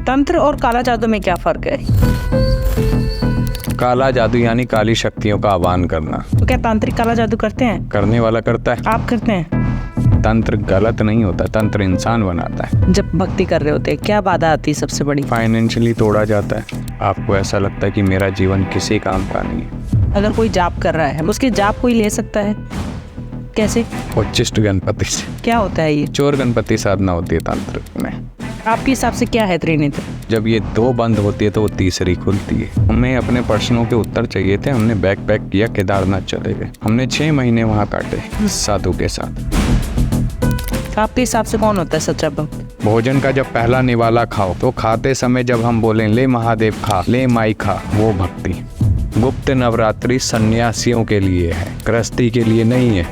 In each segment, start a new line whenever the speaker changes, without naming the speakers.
तंत्र और काला जादू में क्या फ़र्क है?
काला जादू यानी काली शक्तियों का आह्वान करना।
तो क्या तांत्रिक काला जादू करते हैं?
करने वाला करता है।
आप करते हैं?
तंत्र गलत नहीं होता, तंत्र इंसान बनाता है।
जब भक्ति कर रहे होते हैं क्या बाधा आती है सबसे बड़ी?
फाइनेंशियली तोड़ा जाता है। आपको ऐसा लगता है कि मेरा जीवन किसी काम का नहीं है।
अगर कोई जाप कर रहा है उसके जाप कोई ले सकता है? कैसे?
उच्चिष्ट गणपति से।
क्या होता है ये?
चोर गणपति साधना होती है तंत्र में।
आपके हिसाब से क्या है त्रिनेत्र?
जब ये दो बंद होती है तो वो तीसरी खुलती है। हमें अपने प्रश्नों के उत्तर चाहिए थे। हमने बैग पैक किया, केदारनाथ चले गए। हमने 6 महीने वहाँ काटे साधु के साथ।
आपके हिसाब से कौन होता है सच्चा भक्त?
भोजन का जब पहला निवाला खाओ तो खाते समय जब हम बोलें ले महादेव खा, ले माई खा, वो भक्ति। गुप्त नवरात्रि सन्यासियों के लिए है, गृहस्थी के लिए नहीं है।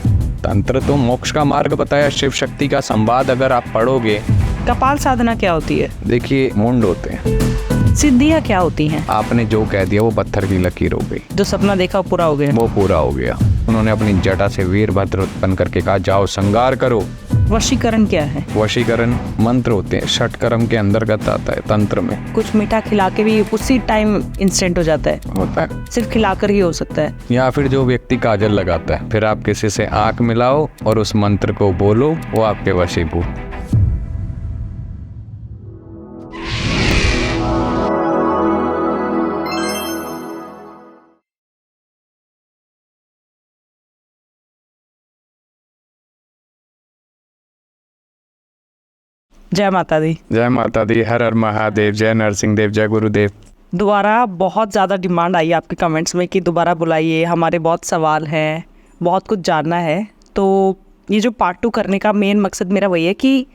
तंत्र तो मोक्ष का मार्ग बताया। शिव शक्ति का संवाद अगर आप पढ़ोगे।
कपाल साधना क्या होती है?
देखिए, मुंड होते हैं।
सिद्धियाँ क्या होती हैं?
आपने जो कह दिया वो पत्थर की लकीर हो गई।
जो सपना देखा वो पूरा हो गया?
वो पूरा हो गया। उन्होंने अपनी जटा से वीरभद्र उत्पन्न करके कहा जाओ श्रृंगार करो।
वशीकरण क्या है?
वशीकरण मंत्र होते हैं, षटकर्म के अंतर्गत आता है तंत्र में।
कुछ मीठा खिला के भी उसी टाइम इंस्टेंट हो जाता है?
होता है।
सिर्फ खिलाकर ही हो सकता है?
या फिर जो व्यक्ति काजल लगाता है, फिर आप किसी से आंख मिलाओ और उस मंत्र को बोलो, वो आपके वशीभूत।
जय माता दी।
जय माता दी। हर हर महादेव। जय नरसिंह देव। जय गुरुदेव।
दोबारा बहुत ज़्यादा डिमांड आई आपके कमेंट्स में कि दोबारा बुलाइए, हमारे बहुत सवाल हैं, बहुत कुछ जानना है। तो ये जो पार्ट 2 करने का मेन मकसद मेरा वही है कि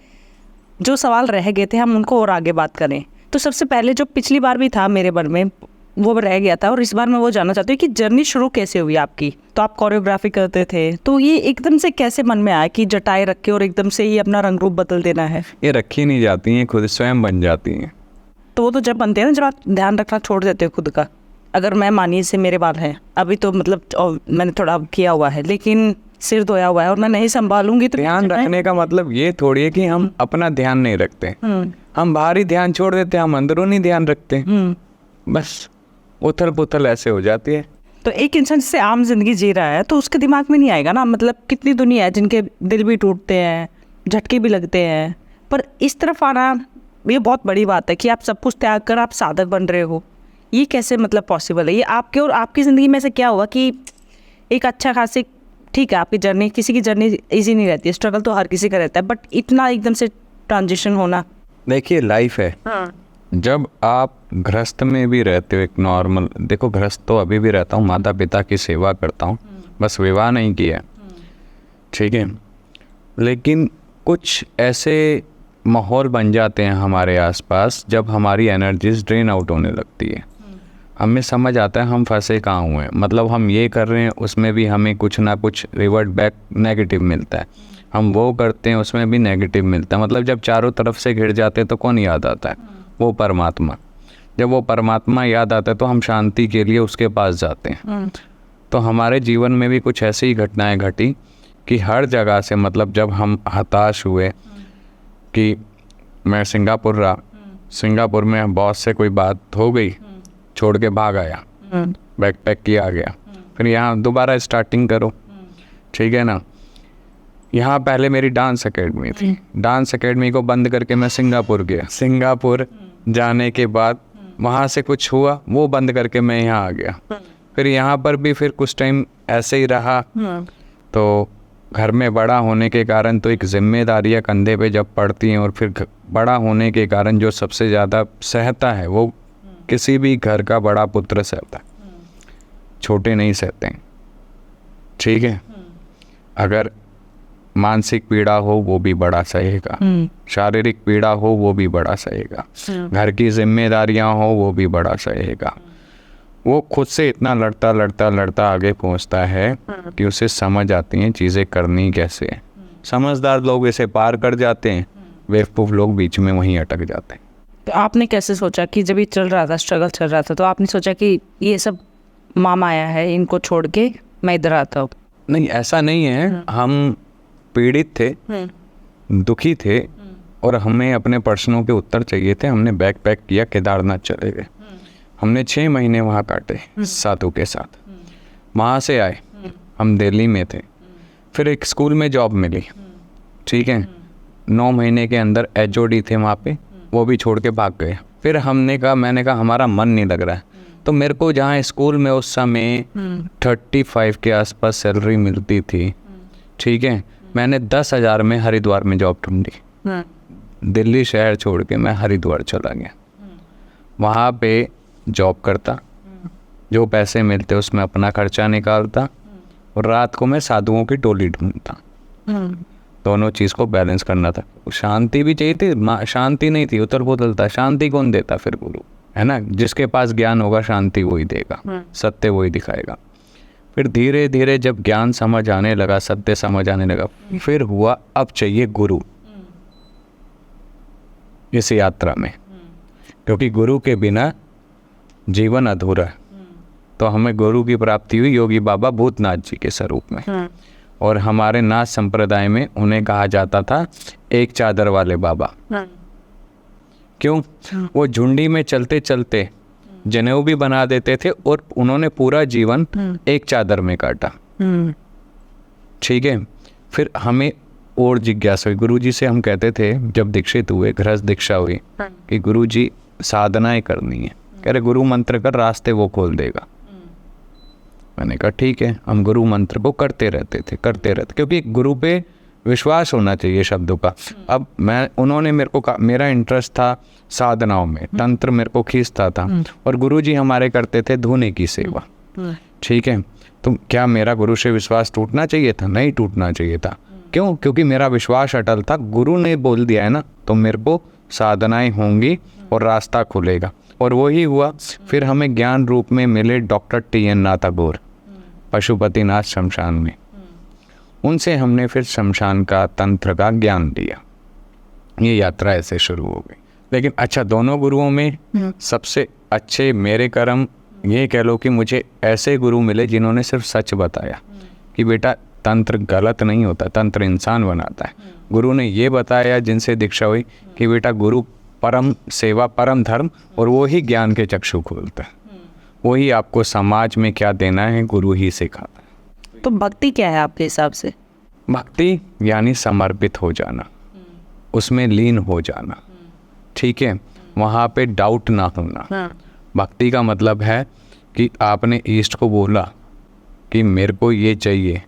जो सवाल रह गए थे हम उनको और आगे बात करें। तो सबसे पहले जो पिछली बार भी था मेरे मन में वो रह गया था, और इस बार मैं वो जानना चाहती हूँ कि जर्नी शुरू कैसे हुई आपकी। तो आप कोरियोग्राफी करते थे, तो ये एकदम से कैसे मन में आया कि जटाएं रख के और एकदम से ही अपना रंग रूप बदल देना है?
ये रखी नहीं जाती हैं, खुद स्वयं बन जाती हैं।
तो वो तो जब बनते हैं ना, जब आप ध्यान रखना छोड़ देते हो खुद का। अगर मैं मानिए से मेरे बाल हैं अभी तो मतलब मैंने थोड़ा किया हुआ है, लेकिन सिर धोया हुआ है और मैं नहीं संभालूंगी तो
ध्यान रखने का मतलब ये थोड़ी है कि हम अपना ध्यान नहीं रखते। हम बाहरी ध्यान छोड़ देते हैं, हम अंदरूनी ध्यान रखते हैं। बस उथल पुथल ऐसे हो जाती है।
तो एक इंसान से आम जिंदगी जी रहा है तो उसके दिमाग में नहीं आएगा ना, मतलब कितनी दुनिया है जिनके दिल भी टूटते हैं, झटके भी लगते हैं, पर इस तरफ आना ये बहुत बड़ी बात है कि आप सब कुछ त्याग कर आप साधक बन रहे हो। ये कैसे मतलब पॉसिबल है? ये आपके और आपकी ज़िंदगी में से क्या हुआ कि एक अच्छा खासी, ठीक है आपकी जर्नी, किसी की जर्नी ईजी नहीं रहती है, स्ट्रगल तो हर किसी का रहता है, बट इतना एकदम से ट्रांजिशन होना।
देखिए, लाइफ है। जब आप गृहस्थ में भी रहते हो, एक नॉर्मल, देखो गृहस्थ तो अभी भी रहता हूँ, माता पिता की सेवा करता हूँ, बस विवाह नहीं किया, ठीक है। लेकिन कुछ ऐसे माहौल बन जाते हैं हमारे आसपास जब हमारी एनर्जीज ड्रेन आउट होने लगती है। हमें समझ आता है हम फंसे कहाँ हुए हैं, मतलब हम ये कर रहे हैं उसमें भी हमें कुछ ना कुछ रिवर्ट बैक नेगेटिव मिलता है। हम वो करते हैं उसमें भी नेगेटिव मिलता है। मतलब जब चारों तरफ से घिर जाते हैं तो कौन याद आता है? वो परमात्मा। जब वो परमात्मा याद आता है तो हम शांति के लिए उसके पास जाते हैं। तो हमारे जीवन में भी कुछ ऐसी ही घटनाएं घटी कि हर जगह से, मतलब जब हम हताश हुए कि मैं सिंगापुर रहा, सिंगापुर में बॉस से कोई बात हो गई, छोड़ के भाग आया, बैग पैक किया आ गया, फिर यहाँ दोबारा स्टार्टिंग करो, ठीक है ना। यहाँ पहले मेरी डांस एकेडमी थी, डांस एकेडमी को बंद करके मैं सिंगापुर गया। सिंगापुर जाने के बाद वहाँ से कुछ हुआ, वो बंद करके मैं यहाँ आ गया। फिर यहाँ पर भी फिर कुछ टाइम ऐसे ही रहा। तो घर में बड़ा होने के कारण तो एक जिम्मेदारियाँ कंधे पे जब पड़ती हैं, और फिर बड़ा होने के कारण जो सबसे ज़्यादा सहता है वो किसी भी घर का बड़ा पुत्र सहता है, छोटे नहीं सहते हैं, ठीक है। अगर मानसिक पीड़ा हो वो भी बड़ा सहेगा, शारीरिक पीड़ा हो वो भी बड़ा सहेगा, घर की जिम्मेदारियां हो वो भी बड़ा सहेगा। वो खुद से इतना लड़ता लड़ता लड़ता आगे पहुंचता है कि उसे समझ आती हैं चीज़ें करनी कैसे है। समझदार लोग इसे पार कर जाते हैं, बेवकूफ़ लोग बीच में वहीं अटक जाते हैं।
तो आपने कैसे सोचा कि जब ये चल रहा था, स्ट्रगल चल रहा था, तो आपने सोचा कि ये सब मामा आया है, इनको छोड़ के मैं इधर आता हूँ?
नहीं, ऐसा नहीं है। हम पीड़ित थे, दुखी थे, और हमें अपने प्रश्नों के उत्तर चाहिए थे। हमने बैग पैक किया, केदारनाथ चले गए। हमने 6 महीने वहाँ काटे साधु के साथ। वहाँ से आए, हम दिल्ली में थे, फिर एक स्कूल में जॉब मिली, ठीक है। 9 महीने के अंदर HOD थे वहाँ पे, वो भी छोड़ के भाग गए। फिर मैंने कहा हमारा मन नहीं लग रहा है। तो मेरे को जहाँ स्कूल में उस समय 35 के आसपास सैलरी मिलती थी, ठीक है, मैंने 10,000 में हरिद्वार में जॉब ढूंढी। दिल्ली शहर छोड़ के मैं हरिद्वार चला गया। वहाँ पे जॉब करता, जो पैसे मिलते उसमें अपना खर्चा निकालता, और रात को मैं साधुओं की टोली ढूंढता। दोनों चीज़ को बैलेंस करना था। शांति भी चाहिए थी, शांति नहीं थी, उतर पुतर था। शांति कौन देता फिर? गुरु, है ना। जिसके पास ज्ञान होगा शांति वही देगा, सत्य वही दिखाएगा। फिर धीरे धीरे जब ज्ञान समझ आने लगा, सत्य समझ आने लगा, फिर हुआ अब चाहिए गुरु इस यात्रा में, क्योंकि गुरु के बिना जीवन अधूरा है। तो हमें गुरु की प्राप्ति हुई योगी बाबा भूतनाथ जी के स्वरूप में। और हमारे नाथ संप्रदाय में उन्हें कहा जाता था एक चादर वाले बाबा। क्यों? वो झुंडी में चलते चलते जनेऊ भी बना देते थे, और उन्होंने पूरा जीवन एक चादर में काटा, ठीक है। फिर हमें और जिज्ञासा हुई। गुरुजी से हम कहते थे जब दीक्षित हुए, गृहस्थ दीक्षा हुई, कि गुरुजी साधनाएं करनी है। कह रहे गुरु मंत्र कर, रास्ते वो खोल देगा। मैंने कहा ठीक है। हम गुरु मंत्र को करते रहते, क्योंकि गुरु पे विश्वास होना चाहिए शब्दों का। अब उन्होंने मेरे को मेरा इंटरेस्ट था साधनाओं में, तंत्र मेरे को खींचता था, और गुरुजी हमारे करते थे धुने की सेवा, ठीक है। तो क्या मेरा गुरु से विश्वास टूटना चाहिए था? नहीं टूटना चाहिए था। क्यों? क्योंकि मेरा विश्वास अटल था। गुरु ने बोल दिया है ना, तो मेरे को साधनाएं होंगी और रास्ता खुलेगा, और वही हुआ। फिर हमें ज्ञान रूप में मिले डॉक्टर TN नाथ टैगोर, पशुपतिनाथ शमशान में। उनसे हमने फिर शमशान का, तंत्र का ज्ञान लिया। ये यात्रा ऐसे शुरू हो गई। लेकिन अच्छा, दोनों गुरुओं में सबसे अच्छे मेरे कर्म ये कह लो कि मुझे ऐसे गुरु मिले जिन्होंने सिर्फ सच बताया कि बेटा तंत्र गलत नहीं होता, तंत्र इंसान बनाता है। गुरु ने ये बताया जिनसे दीक्षा हुई कि बेटा गुरु परम सेवा, परम धर्म, और वो ही ज्ञान के चक्षु खोलता है। वही आपको समाज में क्या देना है गुरु ही सिखाता है।
तो भक्ति क्या है आपके हिसाब से?
भक्ति यानी समर्पित हो जाना, उसमें लीन हो जाना, ठीक है। वहाँ पे डाउट ना होना। भक्ति का मतलब है कि आपने ईष्ट को बोला कि मेरे को ये चाहिए,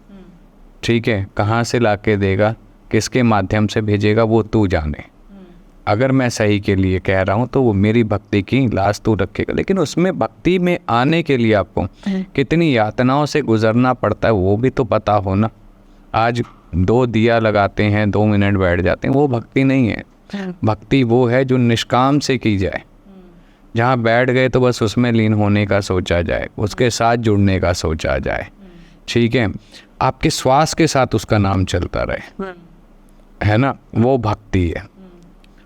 ठीक है, कहाँ से लाके देगा, किसके माध्यम से भेजेगा, वो तू जाने। अगर मैं सही के लिए कह रहा हूँ तो वो मेरी भक्ति की लाज तू रखेगा। लेकिन उसमें भक्ति में आने के लिए आपको कितनी यातनाओं से गुजरना पड़ता है वो भी तो पता हो ना। आज 2 दिया लगाते हैं, 2 मिनट बैठ जाते हैं, वो भक्ति नहीं है। भक्ति वो है जो निष्काम से की जाए, जहाँ बैठ गए तो बस उसमें लीन होने का सोचा जाए, उसके साथ जुड़ने का सोचा जाए, ठीक है। आपके श्वास के साथ उसका नाम चलता रहे, है ना, वो भक्ति है।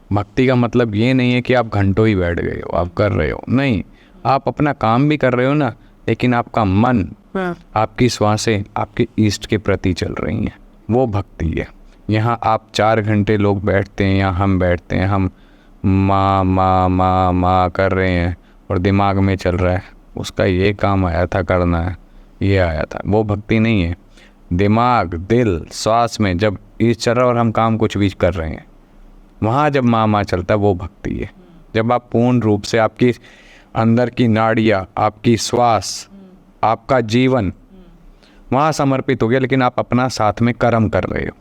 भक्ति का मतलब ये नहीं है कि आप घंटों ही बैठ गए हो, आप कर रहे हो, नहीं, आप अपना काम भी कर रहे हो ना, लेकिन आपका मन, आपकी श्वासें आपके ईष्ट के प्रति चल रही हैं, वो भक्ति है। यहाँ आप 4 घंटे लोग बैठते हैं या हम बैठते हैं, हम माँ माँ माँ माँ कर रहे हैं और दिमाग में चल रहा है उसका ये काम आया था करना है, ये आया था, वो भक्ति नहीं है। दिमाग, दिल, श्वास में जब ईष्ट चल रहा है और हम काम कुछ भी कर रहे हैं, वहाँ जब माँ चलता है वो भक्ति है। जब आप पूर्ण रूप से आपकी अंदर की नाड़ियाँ, आपकी श्वास, आपका जीवन वहाँ समर्पित हो गया, लेकिन आप अपना साथ में कर्म कर रहे हो,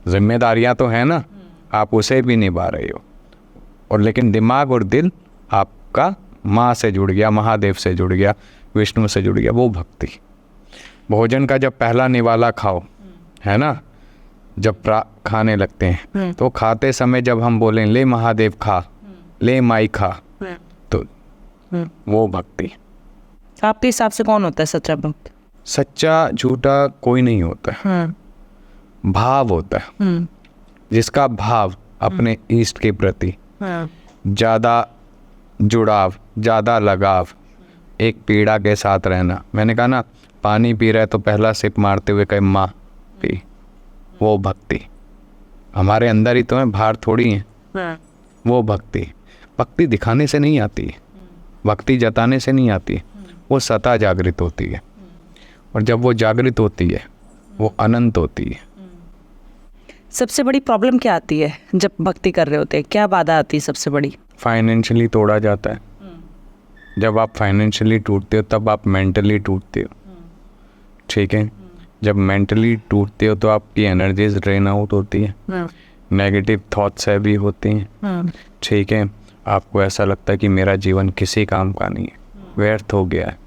जिम्मेदारियाँ तो है ना, आप उसे भी निभा रहे हो, और लेकिन दिमाग और दिल आपका माँ से जुड़ गया, महादेव से जुड़ गया, विष्णु से जुड़ गया, वो भक्ति। भोजन का जब पहला निवाला खाओ, है ना, जब खाने लगते हैं तो खाते समय जब हम बोलें ले महादेव खा, ले माई खा, तो वो भक्ति।
आपके हिसाब से कौन होता है सच्चा भक्त?
सच्चा झूठा कोई नहीं होता है, भाव होता है, जिसका भाव अपने ईष्ट के प्रति ज़्यादा जुड़ाव, ज़्यादा लगाव, एक पीड़ा के साथ रहना। मैंने कहा ना, पानी पी रहा है तो पहला सिप मारते हुए कहे माँ पी, वो भक्ति। हमारे अंदर ही तो है, बाहर थोड़ी है। वो भक्ति दिखाने से नहीं आती है, भक्ति जताने से नहीं आती है, वो सता जागृत होती है। और जब वो जागृत होती है वो अनंत होती है।
सबसे बड़ी प्रॉब्लम क्या आती है जब भक्ति कर रहे होते हैं? क्या बाधा आती है सबसे बड़ी?
फाइनेंशियली तोड़ा जाता है। जब आप फाइनेंशियली टूटते हो तब आप मेंटली टूटते हो, ठीक है। जब मेंटली टूटते हो तो आपकी एनर्जीज ड्रेन आउट होती है, नेगेटिव थॉट्स है भी होती हैं, ठीक है। आपको ऐसा लगता है कि मेरा जीवन किसी काम का नहीं है, व्यर्थ हो गया है,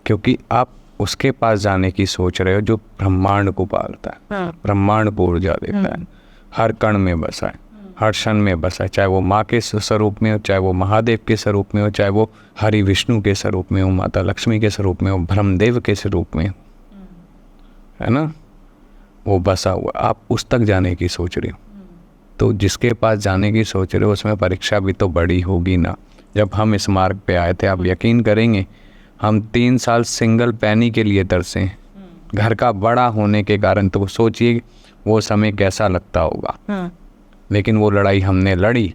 क्योंकि आप उसके पास जाने की सोच रहे हो जो ब्रह्मांड को पालता है, ब्रह्मांड को ऊर्जा देता है, हर कण में बसा है, हर क्षण में बसा है, चाहे वो माँ के स्वरूप में हो, चाहे वो महादेव के स्वरूप में हो, चाहे वो हरि विष्णु के स्वरूप में हो, माता लक्ष्मी के स्वरूप में हो, ब्रह्मदेव के स्वरूप में हो, है ना, वो बसा हुआ। आप उस तक जाने की सोच रहे हो, तो जिसके पास जाने की सोच रहे हो उसमें परीक्षा भी तो बड़ी होगी ना। जब हम इस मार्ग पे आए थे, आप यकीन करेंगे, हम 3 साल सिंगल पैनी के लिए तरसे, घर का बड़ा होने के कारण। तो सोचिए वो समय कैसा लगता होगा। लेकिन वो लड़ाई हमने लड़ी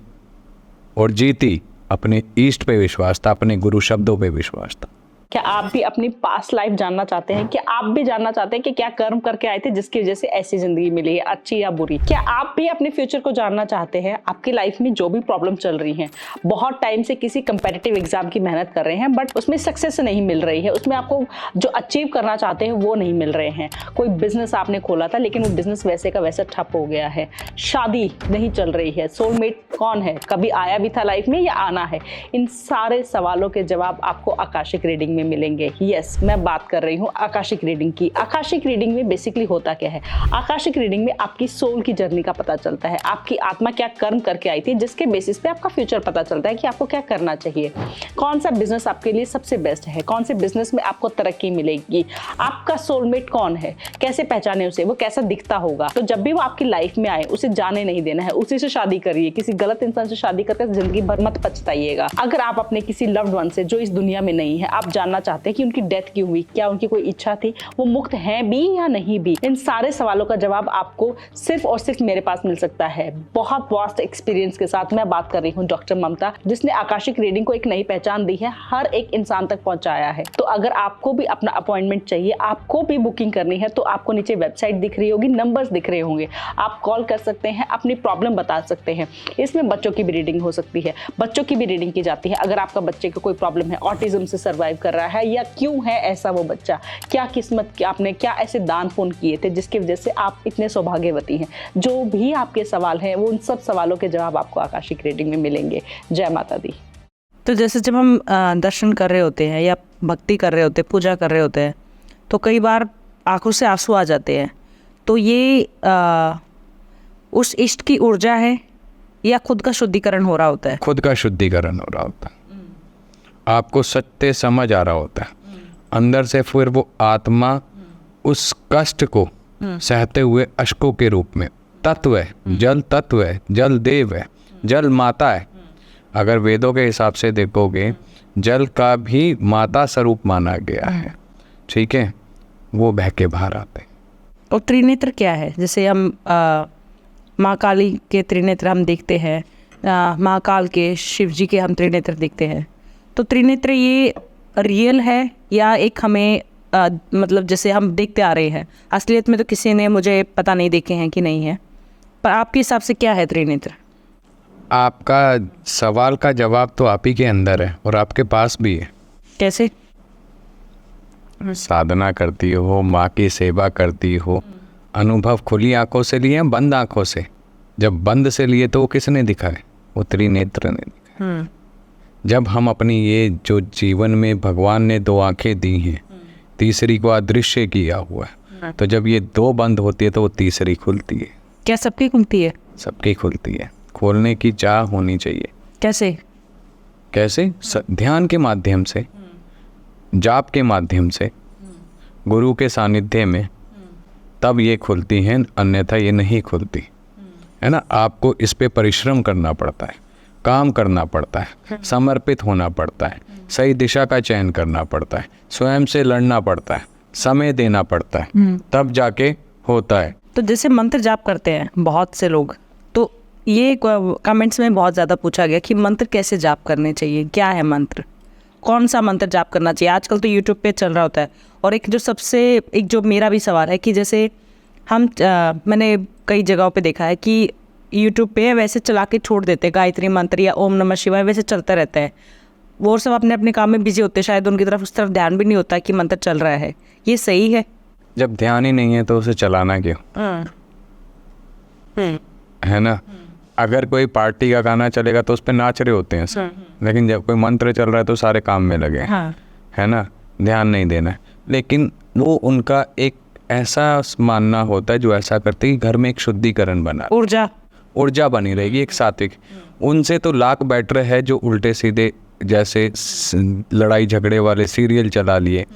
और जीती। अपने ईष्ट पे विश्वास था, अपने गुरु शब्दों पे विश्वास था।
क्या आप भी अपनी पास्ट लाइफ जानना चाहते हैं? क्या आप भी जानना चाहते हैं कि क्या कर्म करके आए थे जिसकी वजह से ऐसी जिंदगी मिली है, अच्छी या बुरी? क्या आप भी अपने फ्यूचर को जानना चाहते हैं? आपकी लाइफ में जो भी प्रॉब्लम चल रही है, बहुत टाइम से किसी कंपेटिटिव एग्जाम की मेहनत कर रहे हैं बट उसमें सक्सेस नहीं मिल रही है, उसमें आपको जो अचीव करना चाहते हैं वो नहीं मिल रहे हैं। कोई बिजनेस आपने खोला था लेकिन वो बिजनेस वैसे का वैसा ठप हो गया है, शादी नहीं चल रही है, सोलमेट कौन है, कभी आया भी था लाइफ में या आना है? इन सारे सवालों के जवाब आपको आकाशिक रीडिंग में मिलेंगे। यस, मैं बात कर रही हूँ आकाशिक रीडिंग की। आकाशिक रीडिंग में बेसिकली होता क्या है? आकाशिक रीडिंग में आपकी सोल की जर्नी का पता चलता है, आपकी आत्मा क्या कर्म करके आई थी, जिसके बेसिस पे आपका फ्यूचर पता चलता है कि आपको क्या करना चाहिए, कौन सा बिजनेस आपके लिए सबसे बेस्ट है, कौन से बिजनेस में आपको तरक्की मिलेगी, आपका सोलमेट कौन है, कैसे पहचाने उसे, वो कैसा दिखता होगा। तो जब भी वो आपकी लाइफ में आए उसे जाने नहीं देना है, उसी से शादी करिए। किसी गलत इंसान से शादी करके जिंदगी भर मत पछताइएगा। अगर आप अपने किसी लव्ड वन से जो इस दुनिया में नहीं है, आप जानना चाहते हैं कि उनकी डेथ क्यों हुई, क्या उनकी कोई इच्छा थी, वो मुक्त हैं भी या नहीं भी, इन सारे सवालों का जवाब आपको सिर्फ और सिर्फ मेरे पास मिल सकता है। बहुत वास्ट एक्सपीरियंस के साथ मैं बात कर रही हूँ डॉक्टर ममता, जिसने आकाशिक रीडिंग को एक नई पहचान दी है, हर एक इंसान तक पहुंचाया है। तो अगर आपको भी अपना अपॉइंटमेंट चाहिए, आपको भी बुकिंग करनी है, तो आपको नीचे वेबसाइट दिख रही होगी, नंबर्स दिख रहे होंगे, आप कॉल कर सकते हैं, अपनी प्रॉब्लम बता सकते हैं। इसमें बच्चों की भी रीडिंग हो सकती है, बच्चों की भी रीडिंग की जाती है। अगर आपका बच्चे को कोई प्रॉब्लम है, ऑटिज्म से सर्वाइव कर रहा है, या क्यों है ऐसा वो बच्चा, क्या किस्मत की आपने क्या ऐसे दान पुण्य किए थे जिसकी वजह से आप इतने सौभाग्यवती हैं, जो भी आपके सवाल हैं वो उन सब सवालों के जवाब आपको आकाशिक रीडिंग में मिलेंगे। जय माता दी। तो जैसे जब हम दर्शन कर रहे होते हैं या भक्ति कर रहे होते हैं, पूजा कर रहे होते हैं, तो कई बार आंखों से आंसू आ जाते हैं, तो ये उस इष्ट की ऊर्जा है या खुद का शुद्धिकरण हो रहा होता है?
खुद का शुद्धिकरण हो रहा होता है, आपको सत्य समझ आ रहा होता है अंदर से। फिर वो आत्मा उस कष्ट को सहते हुए अश्कों के रूप में, तत्व है, जल तत्व है, जल देव है, जल माता है। अगर वेदों के हिसाब से देखोगे, जल का भी माता स्वरूप माना गया है, ठीक है, वो बह के बाहर आते हैं।
और त्रिनेत्र क्या है? जैसे हम माँ काली के त्रिनेत्र हम देखते हैं, महाकाल के, शिव जी के हम त्रिनेत्र देखते हैं, तो त्रिनेत्र ये रियल है या एक हमें मतलब जैसे हम देखते आ रहे हैं, असलियत में तो किसी ने मुझे पता नहीं देखे हैं कि नहीं है, पर आपके हिसाब से क्या है त्रिनेत्र?
आपका सवाल का जवाब तो आप ही के अंदर है और आपके पास भी है।
कैसे?
साधना करती हो, माँ की सेवा करती हो, अनुभव खुली आंखों से लिए, बंद आंखों से। जब बंद से लिए तो वो किसने दिखाए? वो त्रिनेत्र ने दिखाए। जब हम अपनी ये जो जीवन में भगवान ने 2 आंखें दी हैं, तीसरी को अदृश्य किया हुआ है, तो जब ये 2 बंद होती है तो वो तीसरी खुलती है।
क्या सबकी खुलती है?
सबकी खुलती है। खोलने की चाह होनी चाहिए।
कैसे?
कैसे? ध्यान के माध्यम से, जाप के माध्यम से, गुरु के सानिध्य में, तब ये खुलती हैं, अन्यथा ये नहीं खुलती, है ना। आपको इस पे परिश्रम करना पड़ता है, काम करना पड़ता है, समर्पित होना पड़ता है, सही दिशा का चयन करना पड़ता है, स्वयं से लड़ना पड़ता है, समय देना पड़ता है, तब जाके होता है।
तो जैसे मंत्र जाप करते हैं बहुत से लोग, तो ये कमेंट्स में बहुत ज़्यादा पूछा गया कि मंत्र कैसे जाप करने चाहिए, क्या है मंत्र, कौन सा मंत्र जाप करना चाहिए। आजकल तो यूट्यूब पे चल रहा होता है। और एक जो मेरा भी सवाल है कि जैसे मैंने कई जगहों पे देखा है कि यूट्यूब पे वैसे चला के छोड़ देते हैं, गायत्री मंत्र या ओम नमः शिवाय वैसे चलता रहता है, वो सब अपने अपने काम में बिजी होते हैं, शायद उनकी तरफ उस तरफ ध्यान भी नहीं होता कि मंत्र चल रहा है। ये सही है?
जब ध्यान ही नहीं है तो उसे चलाना क्यों, है ना। अगर कोई पार्टी का गाना चलेगा तो उस पर नाच रहे होते हैं सब, लेकिन जब कोई मंत्र चल रहा है तो सारे काम में लगे, है ना, ध्यान नहीं देना है। लेकिन वो उनका एक ऐसा मानना होता है जो ऐसा करते कि घर में एक शुद्धिकरण बना, ऊर्जा बनी रहेगी, एक सात्विक। उनसे तो लाख बेटर है जो उल्टे सीधे जैसे लड़ाई झगड़े वाले सीरियल चला लिए,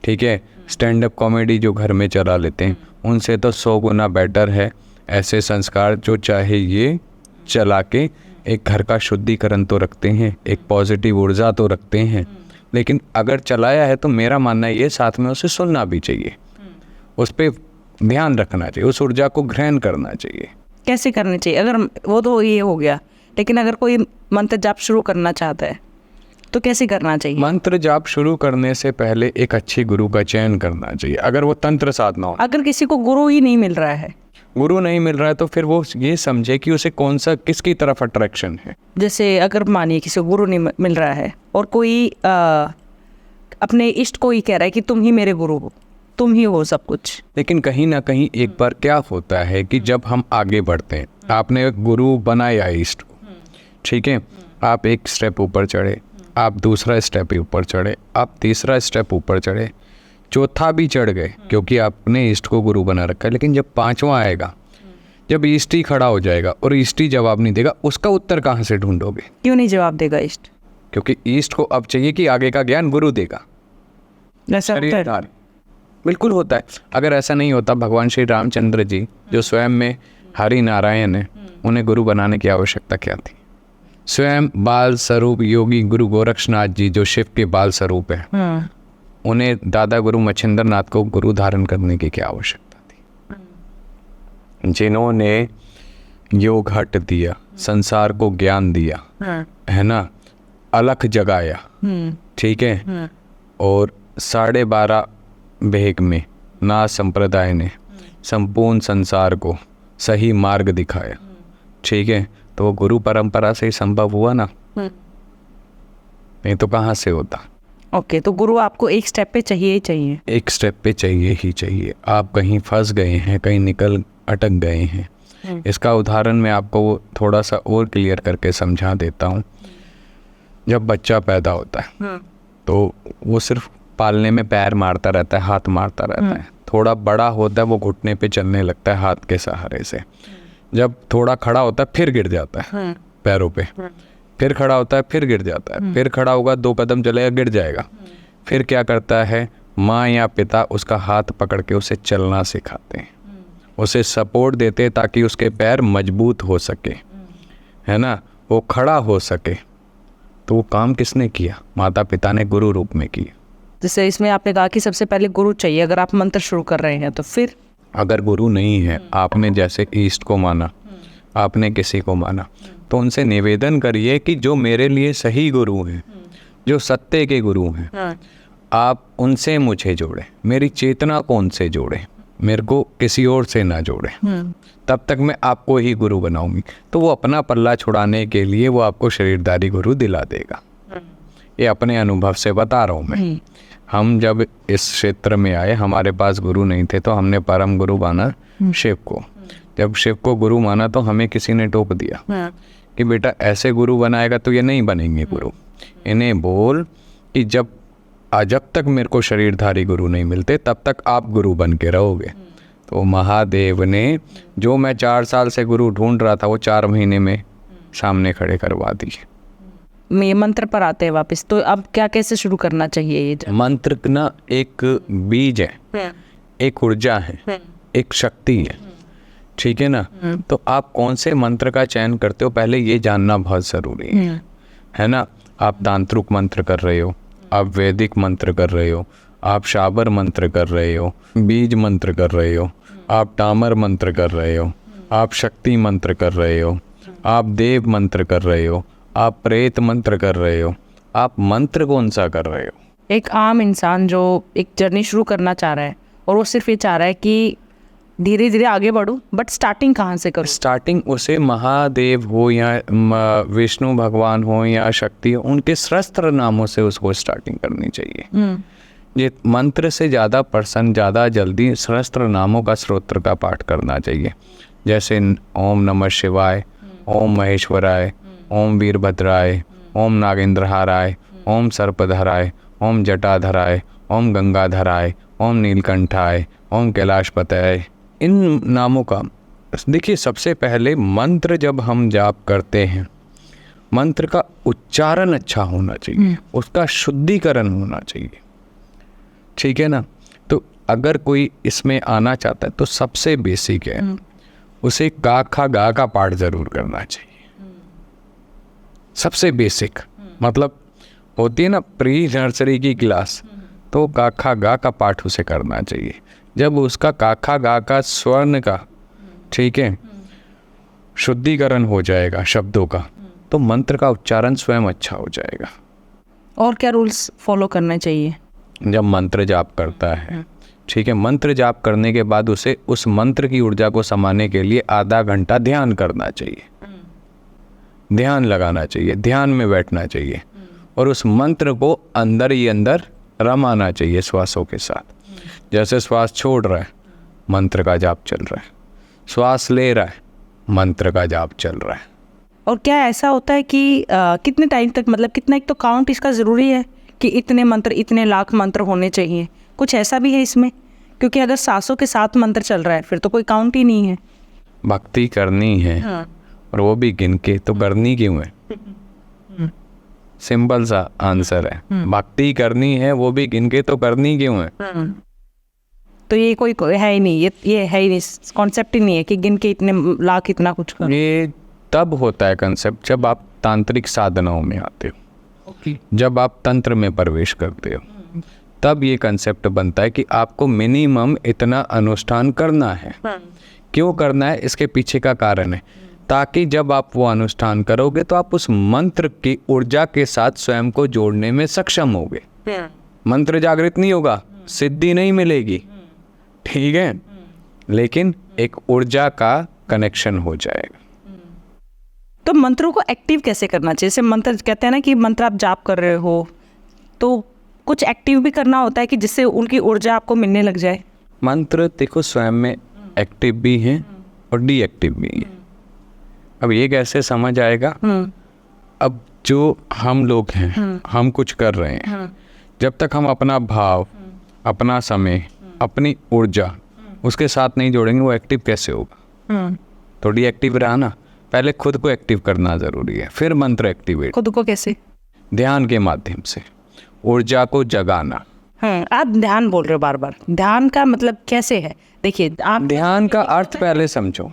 ठीक है, स्टैंड अप कॉमेडी जो घर में चला लेते हैं, उनसे तो 100 गुना बेटर है ऐसे संस्कार जो चाहे ये चला के एक घर का शुद्धिकरण तो रखते हैं, एक पॉजिटिव ऊर्जा तो रखते हैं। लेकिन अगर चलाया है तो मेरा मानना ये साथ में उसे सुनना भी चाहिए, उस पर ध्यान रखना चाहिए, उस ऊर्जा को ग्रहण करना चाहिए।
कैसे करनी चाहिए? अगर वो तो ये हो गया, लेकिन अगर कोई मंत्र जाप शुरू करना चाहता है तो कैसे करना चाहिए?
मंत्र जाप शुरू करने से पहले एक अच्छी गुरु का चयन करना चाहिए। अगर वो तंत्र साधना हो,
अगर किसी को गुरु ही नहीं मिल रहा है,
गुरु नहीं मिल रहा है, तो फिर वो ये समझे कि उसे कौन सा किसकी तरफ अट्रैक्शन है।
जैसे अगर मानिए किसी को गुरु नहीं मिल रहा है और कोई अपने इष्ट को ही कह रहा है कि तुम ही मेरे गुरु हो, तुम ही हो सब कुछ।
लेकिन कहीं ना कहीं एक बार क्या होता है कि जब हम आगे बढ़ते हैं, आपने गुरु बनाया इष्ट को, ठीक है, आप एक स्टेप ऊपर चढ़े, आप दूसरा स्टेप ऊपर चढ़े, आप तीसरा स्टेप ऊपर चढ़े, चौथा भी चढ़ गए क्योंकि आपने इष्ट को गुरु बना रखा है। लेकिन जब पांचवा आएगा, जब इष्ट ही खड़ा हो जाएगा और इष्ट ही जवाब नहीं देगा, उसका उत्तर कहाँ से ढूंढोगे?
क्यों नहीं जवाब देगा इष्ट?
क्योंकि इष्ट को अब चाहिए कि आगे का ज्ञान गुरु देगा। बिल्कुल होता है। अगर ऐसा नहीं होता, भगवान श्री रामचंद्र जी जो स्वयं में हरि नारायण है, उन्हें गुरु बनाने की आवश्यकता क्या थी? स्वयं बाल स्वरूप योगी गुरु गोरक्षनाथ जी जो शिव के बाल स्वरूप है, उन्हें दादा गुरु मच्छिंद्र नाथ को गुरु धारण करने की क्या आवश्यकता थी? जिन्होंने योग हट दिया, संसार को ज्ञान दिया, है ना, अलख जगाया, ठीक है, और 12.5 भेग में नाथ संप्रदाय ने संपूर्ण संसार को सही मार्ग दिखाया, ठीक है, तो वो गुरु परंपरा से ही संभव हुआ ना, नहीं तो कहाँ से होता।
ओके, तो गुरु आपको एक स्टेप पे चाहिए ही चाहिए,
एक स्टेप पे चाहिए ही चाहिए। आप कहीं फंस गए हैं, कहीं अटक गए हैं, इसका उदाहरण मैं आपको थोड़ा सा और क्लियर करके समझा देता हूँ। जब बच्चा पैदा होता है तो वो सिर्फ पालने में पैर मारता रहता है, हाथ मारता रहता है। थोड़ा बड़ा होता है वो घुटने पे चलने लगता है हाथ के सहारे से। जब थोड़ा खड़ा होता है फिर गिर जाता है पैरों पे, फिर खड़ा होता है फिर गिर जाता है, फिर खड़ा होगा 2 कदम चलेगा गिर जाएगा। फिर क्या करता है, माँ या पिता उसका हाथ पकड़ के उसे चलना सिखाते हैं, उसे सपोर्ट देते हैं ताकि उसके पैर मजबूत हो सके, है ना, वो खड़ा हो सके। तो वो काम किसने किया? माता पिता ने गुरु रूप में किया।
जैसे इसमें आपने कहा कि सबसे पहले गुरु चाहिए अगर आप मंत्र शुरू कर रहे हैं, तो फिर
अगर गुरु नहीं है, आपने जैसे ईष्ट को माना, आपने किसी को माना, तो उनसे निवेदन करिए कि जो मेरे लिए सही गुरु हैं, जो सत्य के गुरु हैं, आप उनसे मुझे जोड़े, मेरी चेतना को उनसे जोड़े, मेरे को किसी और से ना जोड़े, तब तक मैं आपको ही गुरु बनाऊंगी। तो वो अपना पल्ला छुड़ाने के लिए वो आपको शरीरधारी गुरु दिला देगा। ये अपने अनुभव से बता रहा हूँ मैं। हम जब इस क्षेत्र में आए, हमारे पास गुरु नहीं थे, तो हमने परम गुरु माना शिव को। जब शिव को गुरु माना तो हमें किसी ने टोक दिया कि बेटा ऐसे गुरु बनाएगा तो ये नहीं बनेंगे गुरु। इन्हें बोल कि जब तक मेरे को शरीरधारी गुरु नहीं मिलते तब तक आप गुरु बन के रहोगे। तो महादेव ने जो मैं 4 साल से गुरु ढूंढ रहा था वो 4 महीने में सामने खड़े करवा दिए।
मैं मंत्र पर आते हैं वापस, तो अब क्या कैसे शुरू करना चाहिए? ये
मंत्र ना एक बीज है, एक ऊर्जा है, एक शक्ति है, ठीक है ना। तो आप कौन से मंत्र का चयन करते हो पहले ये जानना बहुत ज़रूरी है ना। आप तांत्रिक मंत्र कर रहे हो, आप वैदिक मंत्र कर रहे हो, आप शाबर मंत्र कर रहे हो, बीज मंत्र कर रहे हो, आप टामर मंत्र कर रहे हो, आप शक्ति मंत्र कर रहे हो, आप देव मंत्र कर रहे हो, आप प्रेत मंत्र कर रहे हो, आप मंत्र कौन सा कर रहे हो?
एक आम इंसान जो एक जर्नी शुरू करना चाह रहा है और वो सिर्फ ये चाह रहा है कि धीरे धीरे आगे बढ़ूं, बट स्टार्टिंग कहाँ से करूं?
स्टार्टिंग उसे महादेव हो या विष्णु भगवान हो या शक्ति हो, उनके सहस्त्र नामों से उसको स्टार्टिंग करनी चाहिए। ये मंत्र से ज़्यादा पर्सन ज़्यादा जल्दी सहस्त्र नामों का स्तोत्र का पाठ करना चाहिए, जैसे ओम नमः शिवाय, ओम महेश्वराय, ओम वीरभद्राय, ओम नागेंद्रहाराय, ओम सर्पधराय, ओम जटाधराय, ओम गंगाधराय, ओम नीलकंठाय, ओम कैलाशपतय। इन नामों का देखिए, सबसे पहले मंत्र जब हम जाप करते हैं, मंत्र का उच्चारण अच्छा होना चाहिए, उसका शुद्धिकरण होना चाहिए, ठीक है ना। तो अगर कोई इसमें आना चाहता है तो सबसे बेसिक है, उसे का खा गा का पाठ जरूर करना चाहिए। सबसे बेसिक मतलब होती है ना प्री नर्सरी की क्लास, तो का खा गा का पाठ उसे करना चाहिए। जब उसका का खा गा का स्वर्ण का, ठीक है, शुद्धिकरण हो जाएगा शब्दों का, तो मंत्र का उच्चारण स्वयं अच्छा हो जाएगा।
और क्या रूल्स फॉलो करने चाहिए
जब मंत्र जाप करता है? ठीक है, मंत्र जाप करने के बाद उसे उस मंत्र की ऊर्जा को समाने के लिए आधा घंटा ध्यान करना चाहिए, ध्यान लगाना चाहिए, ध्यान में बैठना चाहिए और उस मंत्र को अंदर ही अंदर रमाना चाहिए श्वासों के साथ। जैसे श्वास छोड़ रहा है, मंत्र का जाप चल रहा है, श्वास ले रहा है, मंत्र का जाप चल रहा है।
और क्या ऐसा होता है कि कितने टाइम तक, मतलब कितना, एक तो काउंट इसका ज़रूरी है कि इतने मंत्र, इतने लाख मंत्र होने चाहिए, कुछ ऐसा भी है इसमें? क्योंकि अगर सांसों के साथ मंत्र चल रहा है फिर तो कोई काउंट ही नहीं है।
भक्ति करनी है और वो भी गिन के, तो करनी क्यों है? सिंपल सा आंसर है, भक्ति करनी है वो भी गिन के, तो करनी क्यों है?
तो ये कोई है ही नहीं, ये है ही नहीं, कॉन्सेप्ट ही नहीं है कि गिन के इतने लाख इतना कुछ करो।
ये तब होता है कंसेप्ट जब आप तांत्रिक साधनाओं में आते हो, जब आप तंत्र में प्रवेश करते हो, तब ये कंसेप्ट बनता है कि आपको मिनिमम इतना अनुष्ठान करना है। क्यों करना है? इसके पीछे का कारण है, ताकि जब आप वो अनुष्ठान करोगे तो आप उस मंत्र की ऊर्जा के साथ स्वयं को जोड़ने में सक्षम होगे। मंत्र जागृत नहीं होगा, सिद्धि नहीं मिलेगी, ठीक है, लेकिन एक ऊर्जा का कनेक्शन हो जाएगा।
तो मंत्रों को एक्टिव कैसे करना चाहिए? जैसे मंत्र कहते हैं ना कि मंत्र आप जाप कर रहे हो तो कुछ एक्टिव भी करना होता है कि जिससे उनकी ऊर्जा आपको मिलने लग जाए।
मंत्र देखो स्वयं में एक्टिव भी हैं और डीएक्टिव भी हैं। अब ये कैसे समझ आएगा? अब जो हम लोग हैं, हम कुछ कर रहे हैं, जब तक हम अपना भाव, अपना समय, अपनी ऊर्जा उसके साथ नहीं जोड़ेंगे, वो एक्टिव कैसे होगा? तो डीएक्टिव रहा ना। पहले खुद को एक्टिव करना ज़रूरी है, फिर मंत्र एक्टिवेट।
खुद को कैसे?
ध्यान के माध्यम से ऊर्जा को जगाना।
आप ध्यान बोल रहे हो बार बार, ध्यान का मतलब कैसे है? देखिए, आप
ध्यान का अर्थ पहले समझो।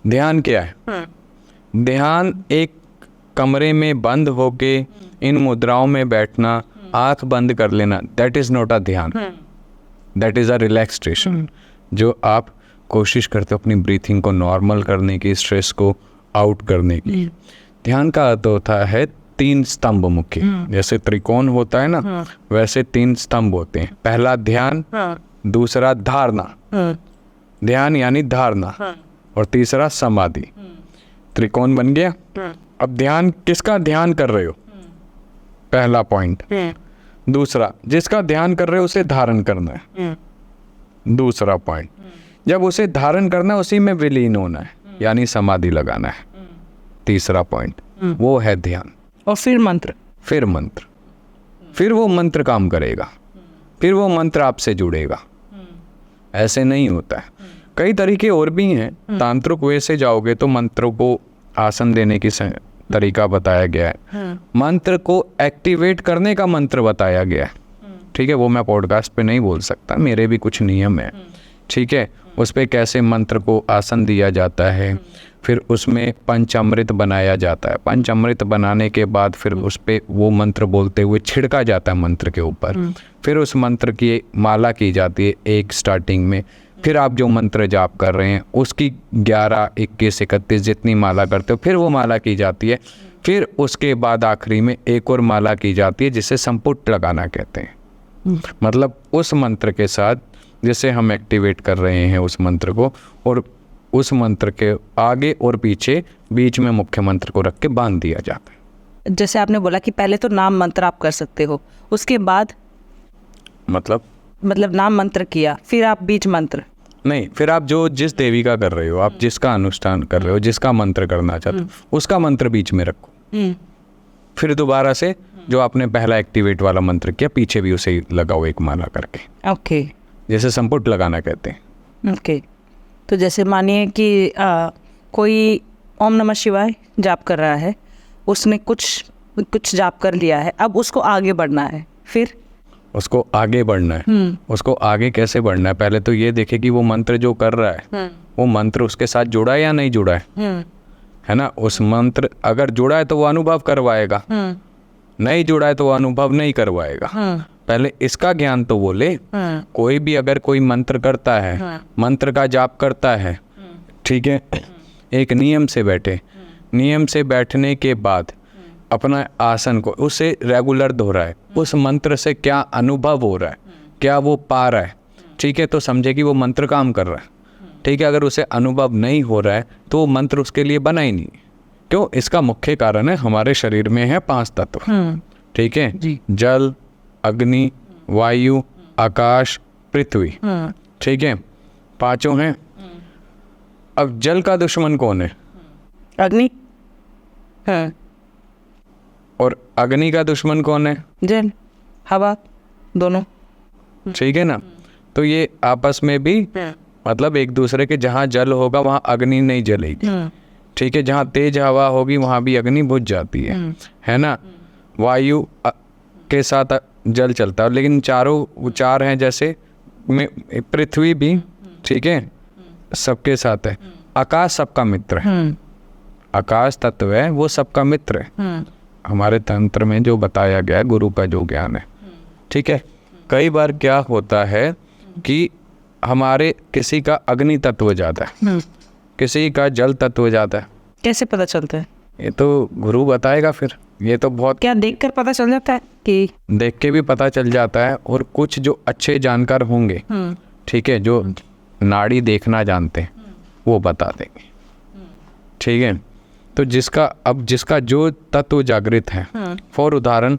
ध्यान क्या है? ध्यान एक कमरे में बंद होके इन मुद्राओं में बैठना, आंख बंद कर लेना, दैट इज नॉट अ ध्यान, दैट इज अ रिलैक्सेशन। जो आप कोशिश करते हो अपनी ब्रीथिंग को नॉर्मल करने की, स्ट्रेस को आउट करने की। ध्यान का अर्थ होता है 3 स्तंभ मुख्य, जैसे त्रिकोण होता है ना, वैसे 3 स्तंभ होते हैं। पहला ध्यान, दूसरा धारणा, ध्यान यानी धारणा, और तीसरा समाधि। त्रिकोण बन गया। अब ध्यान, किसका ध्यान कर रहे हो? पहला पॉइंट। दूसरा, जिसका ध्यान कर रहे हो उसे धारण करना है, दूसरा पॉइंट। जब उसे धारण करना है उसी में विलीन होना है, यानी समाधि लगाना है, तीसरा पॉइंट। वो है ध्यान।
और फिर मंत्र,
फिर मंत्र, फिर वो मंत्र काम करेगा, फिर वो मंत्र आपसे जुड़ेगा। ऐसे नहीं होता है, कई तरीके और भी हैं। तांत्रिक वे से जाओगे तो मंत्रों को आसन देने की तरीका बताया गया है, मंत्र को एक्टिवेट करने का मंत्र बताया गया है, ठीक है। वो मैं पॉडकास्ट पे नहीं बोल सकता, मेरे भी कुछ नियम है, ठीक है। उस पर कैसे मंत्र को आसन दिया जाता है, फिर उसमें पंचामृत बनाया जाता है, पंचामृत बनाने के बाद फिर उस पर वो मंत्र बोलते हुए छिड़का जाता है मंत्र के ऊपर, फिर उस मंत्र की माला की जाती है एक स्टार्टिंग में, फिर आप जो मंत्र जाप कर रहे हैं उसकी 11, 21, 31 जितनी माला करते हो फिर वो माला की जाती है। फिर उसके बाद आखिरी में एक और माला की जाती है जिसे संपुट लगाना कहते हैं। मतलब उस मंत्र के साथ जैसे हम एक्टिवेट कर रहे हैं उस मंत्र को, और उस मंत्र के आगे और पीछे बीच में मुख्य मंत्र को रख के बांध दिया जाता है।
जैसे आपने बोला कि पहले तो नाम मंत्र आप कर सकते हो, उसके बाद
मतलब
नाम मंत्र किया, फिर आप बीज मंत्र।
नहीं, फिर आप जो जिस देवी का कर रहे हो, आप जिसका अनुष्ठान कर रहे हो, जिसका मंत्र करना चाहते हो उसका मंत्र बीच में रखो। फिर दोबारा से जो आपने पहला एक्टिवेट वाला मंत्र किया पीछे भी उसे लगाओ एक माला करके।
ओके,
जैसे संपुट लगाना कहते हैं।
ओके। तो जैसे मानिए कि कोई ओम नमः शिवाय जाप कर रहा है, उसने कुछ जाप कर लिया है, अब उसको आगे बढ़ना है, फिर
उसको आगे बढ़ना है। उसको आगे कैसे बढ़ना है, पहले तो ये देखे कि वो मंत्र जो कर रहा है वो मंत्र उसके साथ जुड़ा है या नहीं जुड़ा है ना। उस मंत्र अगर जुड़ा है तो वो अनुभव करवाएगा, नहीं जुड़ा है तो वो अनुभव नहीं करवाएगा। पहले इसका ज्ञान तो वो ले। कोई भी अगर कोई मंत्र करता है, मंत्र का जाप करता है, ठीक है, एक नियम से बैठे, नियम से बैठने के बाद अपना आसन को उसे रेगुलर दोहराए है, उस मंत्र से क्या अनुभव हो रहा है, क्या वो पा रहा है, ठीक है, तो समझे कि वो मंत्र काम कर रहा है। ठीक है, अगर उसे अनुभव नहीं हो रहा है तो वो मंत्र उसके लिए बना ही नहीं। क्यों? इसका मुख्य कारण है हमारे शरीर में है 5 तत्व, ठीक है, जल, अग्नि, वायु, आकाश, पृथ्वी, ठीक है, 5 हैं। अब जल का दुश्मन कौन है?
अग्नि। हाँ।
और अग्नि का दुश्मन कौन है?
जल, हवा, दोनों।
ठीक है ना। तो ये आपस में भी मतलब एक दूसरे के, जहाँ जल होगा वहाँ अग्नि नहीं जलेगी, ठीक है, जहाँ तेज हवा होगी वहाँ भी अग्नि बुझ जाती है ना। वायु के साथ जल चलता है, लेकिन चार हैं, जैसे पृथ्वी भी, ठीक है, सबके साथ है। आकाश सबका मित्र है, आकाश तत्व है वो सबका मित्र है। हमारे तंत्र में जो बताया गया है, गुरु का जो ज्ञान है, ठीक है। कई बार क्या होता है कि हमारे किसी का अग्नि तत्व ज़्यादा है, किसी का जल तत्व ज़्यादा है।
कैसे पता चलता है?
ये तो गुरु बताएगा। फिर ये तो बहुत,
क्या देखकर पता चल जाता है? कि
देख के भी पता चल जाता है, और कुछ जो अच्छे जानकार होंगे, ठीक है, जो नाड़ी देखना जानते हैं, वो बता देंगे, ठीक है। तो जिसका जो तत्व जागृत है, फॉर उदाहरण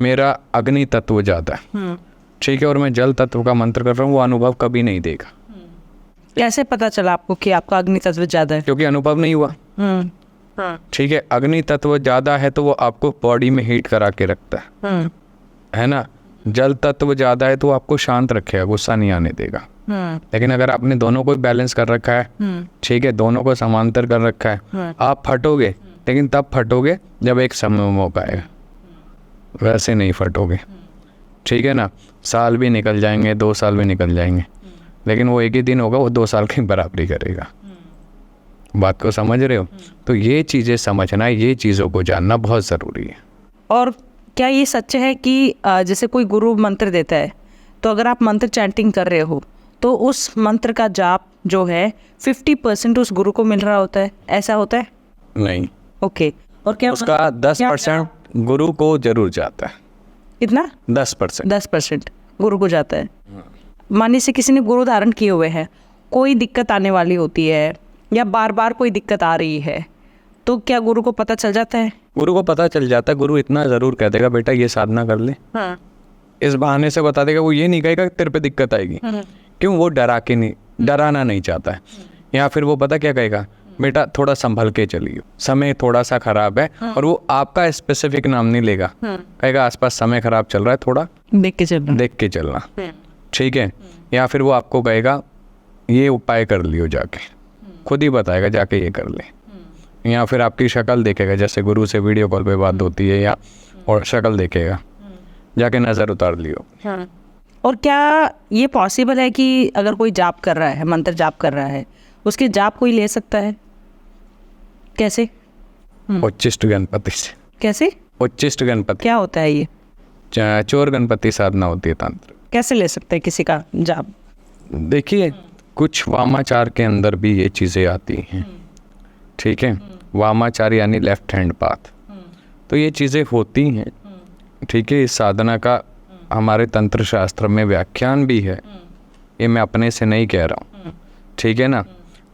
मेरा अग्नि तत्व ज़्यादा है, ठीक है, और मैं जल तत्व का मंत्र कर रहा हूँ, वो अनुभव कभी नहीं देगा।
कैसे पता चला आपको कि आपका अग्नि तत्व ज़्यादा है?
क्योंकि अनुभव नहीं हुआ। ठीक है, अग्नि तत्व ज़्यादा है तो वो आपको बॉडी में हीट करा के रखता है ना। जल तत्व ज़्यादा है तो आपको शांत रखेगा, गुस्सा नहीं आने देगा। लेकिन अगर आपने दोनों को बैलेंस कर रखा है, ठीक है, दोनों को समांतर कर रखा है, आप फटोगे, लेकिन तब फटोगे जब एक समय मौका आएगा, वैसे नहीं फटोगे, ठीक है ना। साल भी निकल जाएंगे, 2 साल भी निकल जाएंगे, लेकिन वो एक ही दिन होगा, वो 2 साल की बराबरी करेगा। बात को समझ रहे हो? तो ये चीज़ें समझना, ये चीज़ों को जानना बहुत ज़रूरी है।
और क्या ये सच है कि जैसे कोई गुरु मंत्र देता है, तो अगर आप मंत्र चैंटिंग कर रहे हो तो उस मंत्र का जाप जो है 50% उस गुरु को मिल रहा होता है, ऐसा होता है?
नहीं।
ओके। और क्या
उसका 10% गुरु को जरूर जाता है।
कितना?
10%।
10% गुरु को जाता है। मानिए से किसी ने गुरु धारण किए हुए हैं, कोई दिक्कत आने वाली होती है या बार बार कोई दिक्कत आ रही है, तो क्या गुरु को पता चल जाता है?
गुरु को पता चल जाता है। गुरु इतना ज़रूर कह देगा, बेटा ये साधना कर ले। इस बहाने से बता देगा, वो ये नहीं कहेगा तेरे पे दिक्कत आएगी। क्यों? वो डराना नहीं चाहता है। या फिर वो पता क्या कहेगा, बेटा थोड़ा संभल के चलिए, समय थोड़ा सा खराब है, और वो आपका स्पेसिफिक नाम नहीं लेगा, कहेगा आसपास समय खराब चल रहा है, थोड़ा देख के चलना, ठीक है। या फिर वो आपको कहेगा ये उपाय कर लियो, जाके खुद ही बताएगा जाके ये कर ले। या फिर आपकी शक्ल देखेगा, जैसे गुरु से वीडियो कॉल पे बात होती है, या और शक्ल देखेगा, जाके नज़र उतार लियो।
और क्या ये पॉसिबल है कि अगर कोई जाप कर रहा है, मंत्र जाप कर रहा है, उसके जाप कोई ले सकता है? कैसे?
उच्चिष्ट गणपति से।
कैसे?
उच्चिष्ट गणपति
क्या होता है ये?
चोर गणपति साधना होती है तंत्र।
कैसे ले सकते हैं किसी का जाप?
देखिए, कुछ वामाचार के अंदर भी ये चीज़ें आती हैं, ठीक है। वामाचार यानी लेफ्ट हैंड पाथ, तो ये चीज़ें होती हैं, ठीक है। इस साधना का हमारे तंत्र शास्त्र में व्याख्यान भी है, ये मैं अपने से नहीं कह रहा हूँ, ठीक है ना।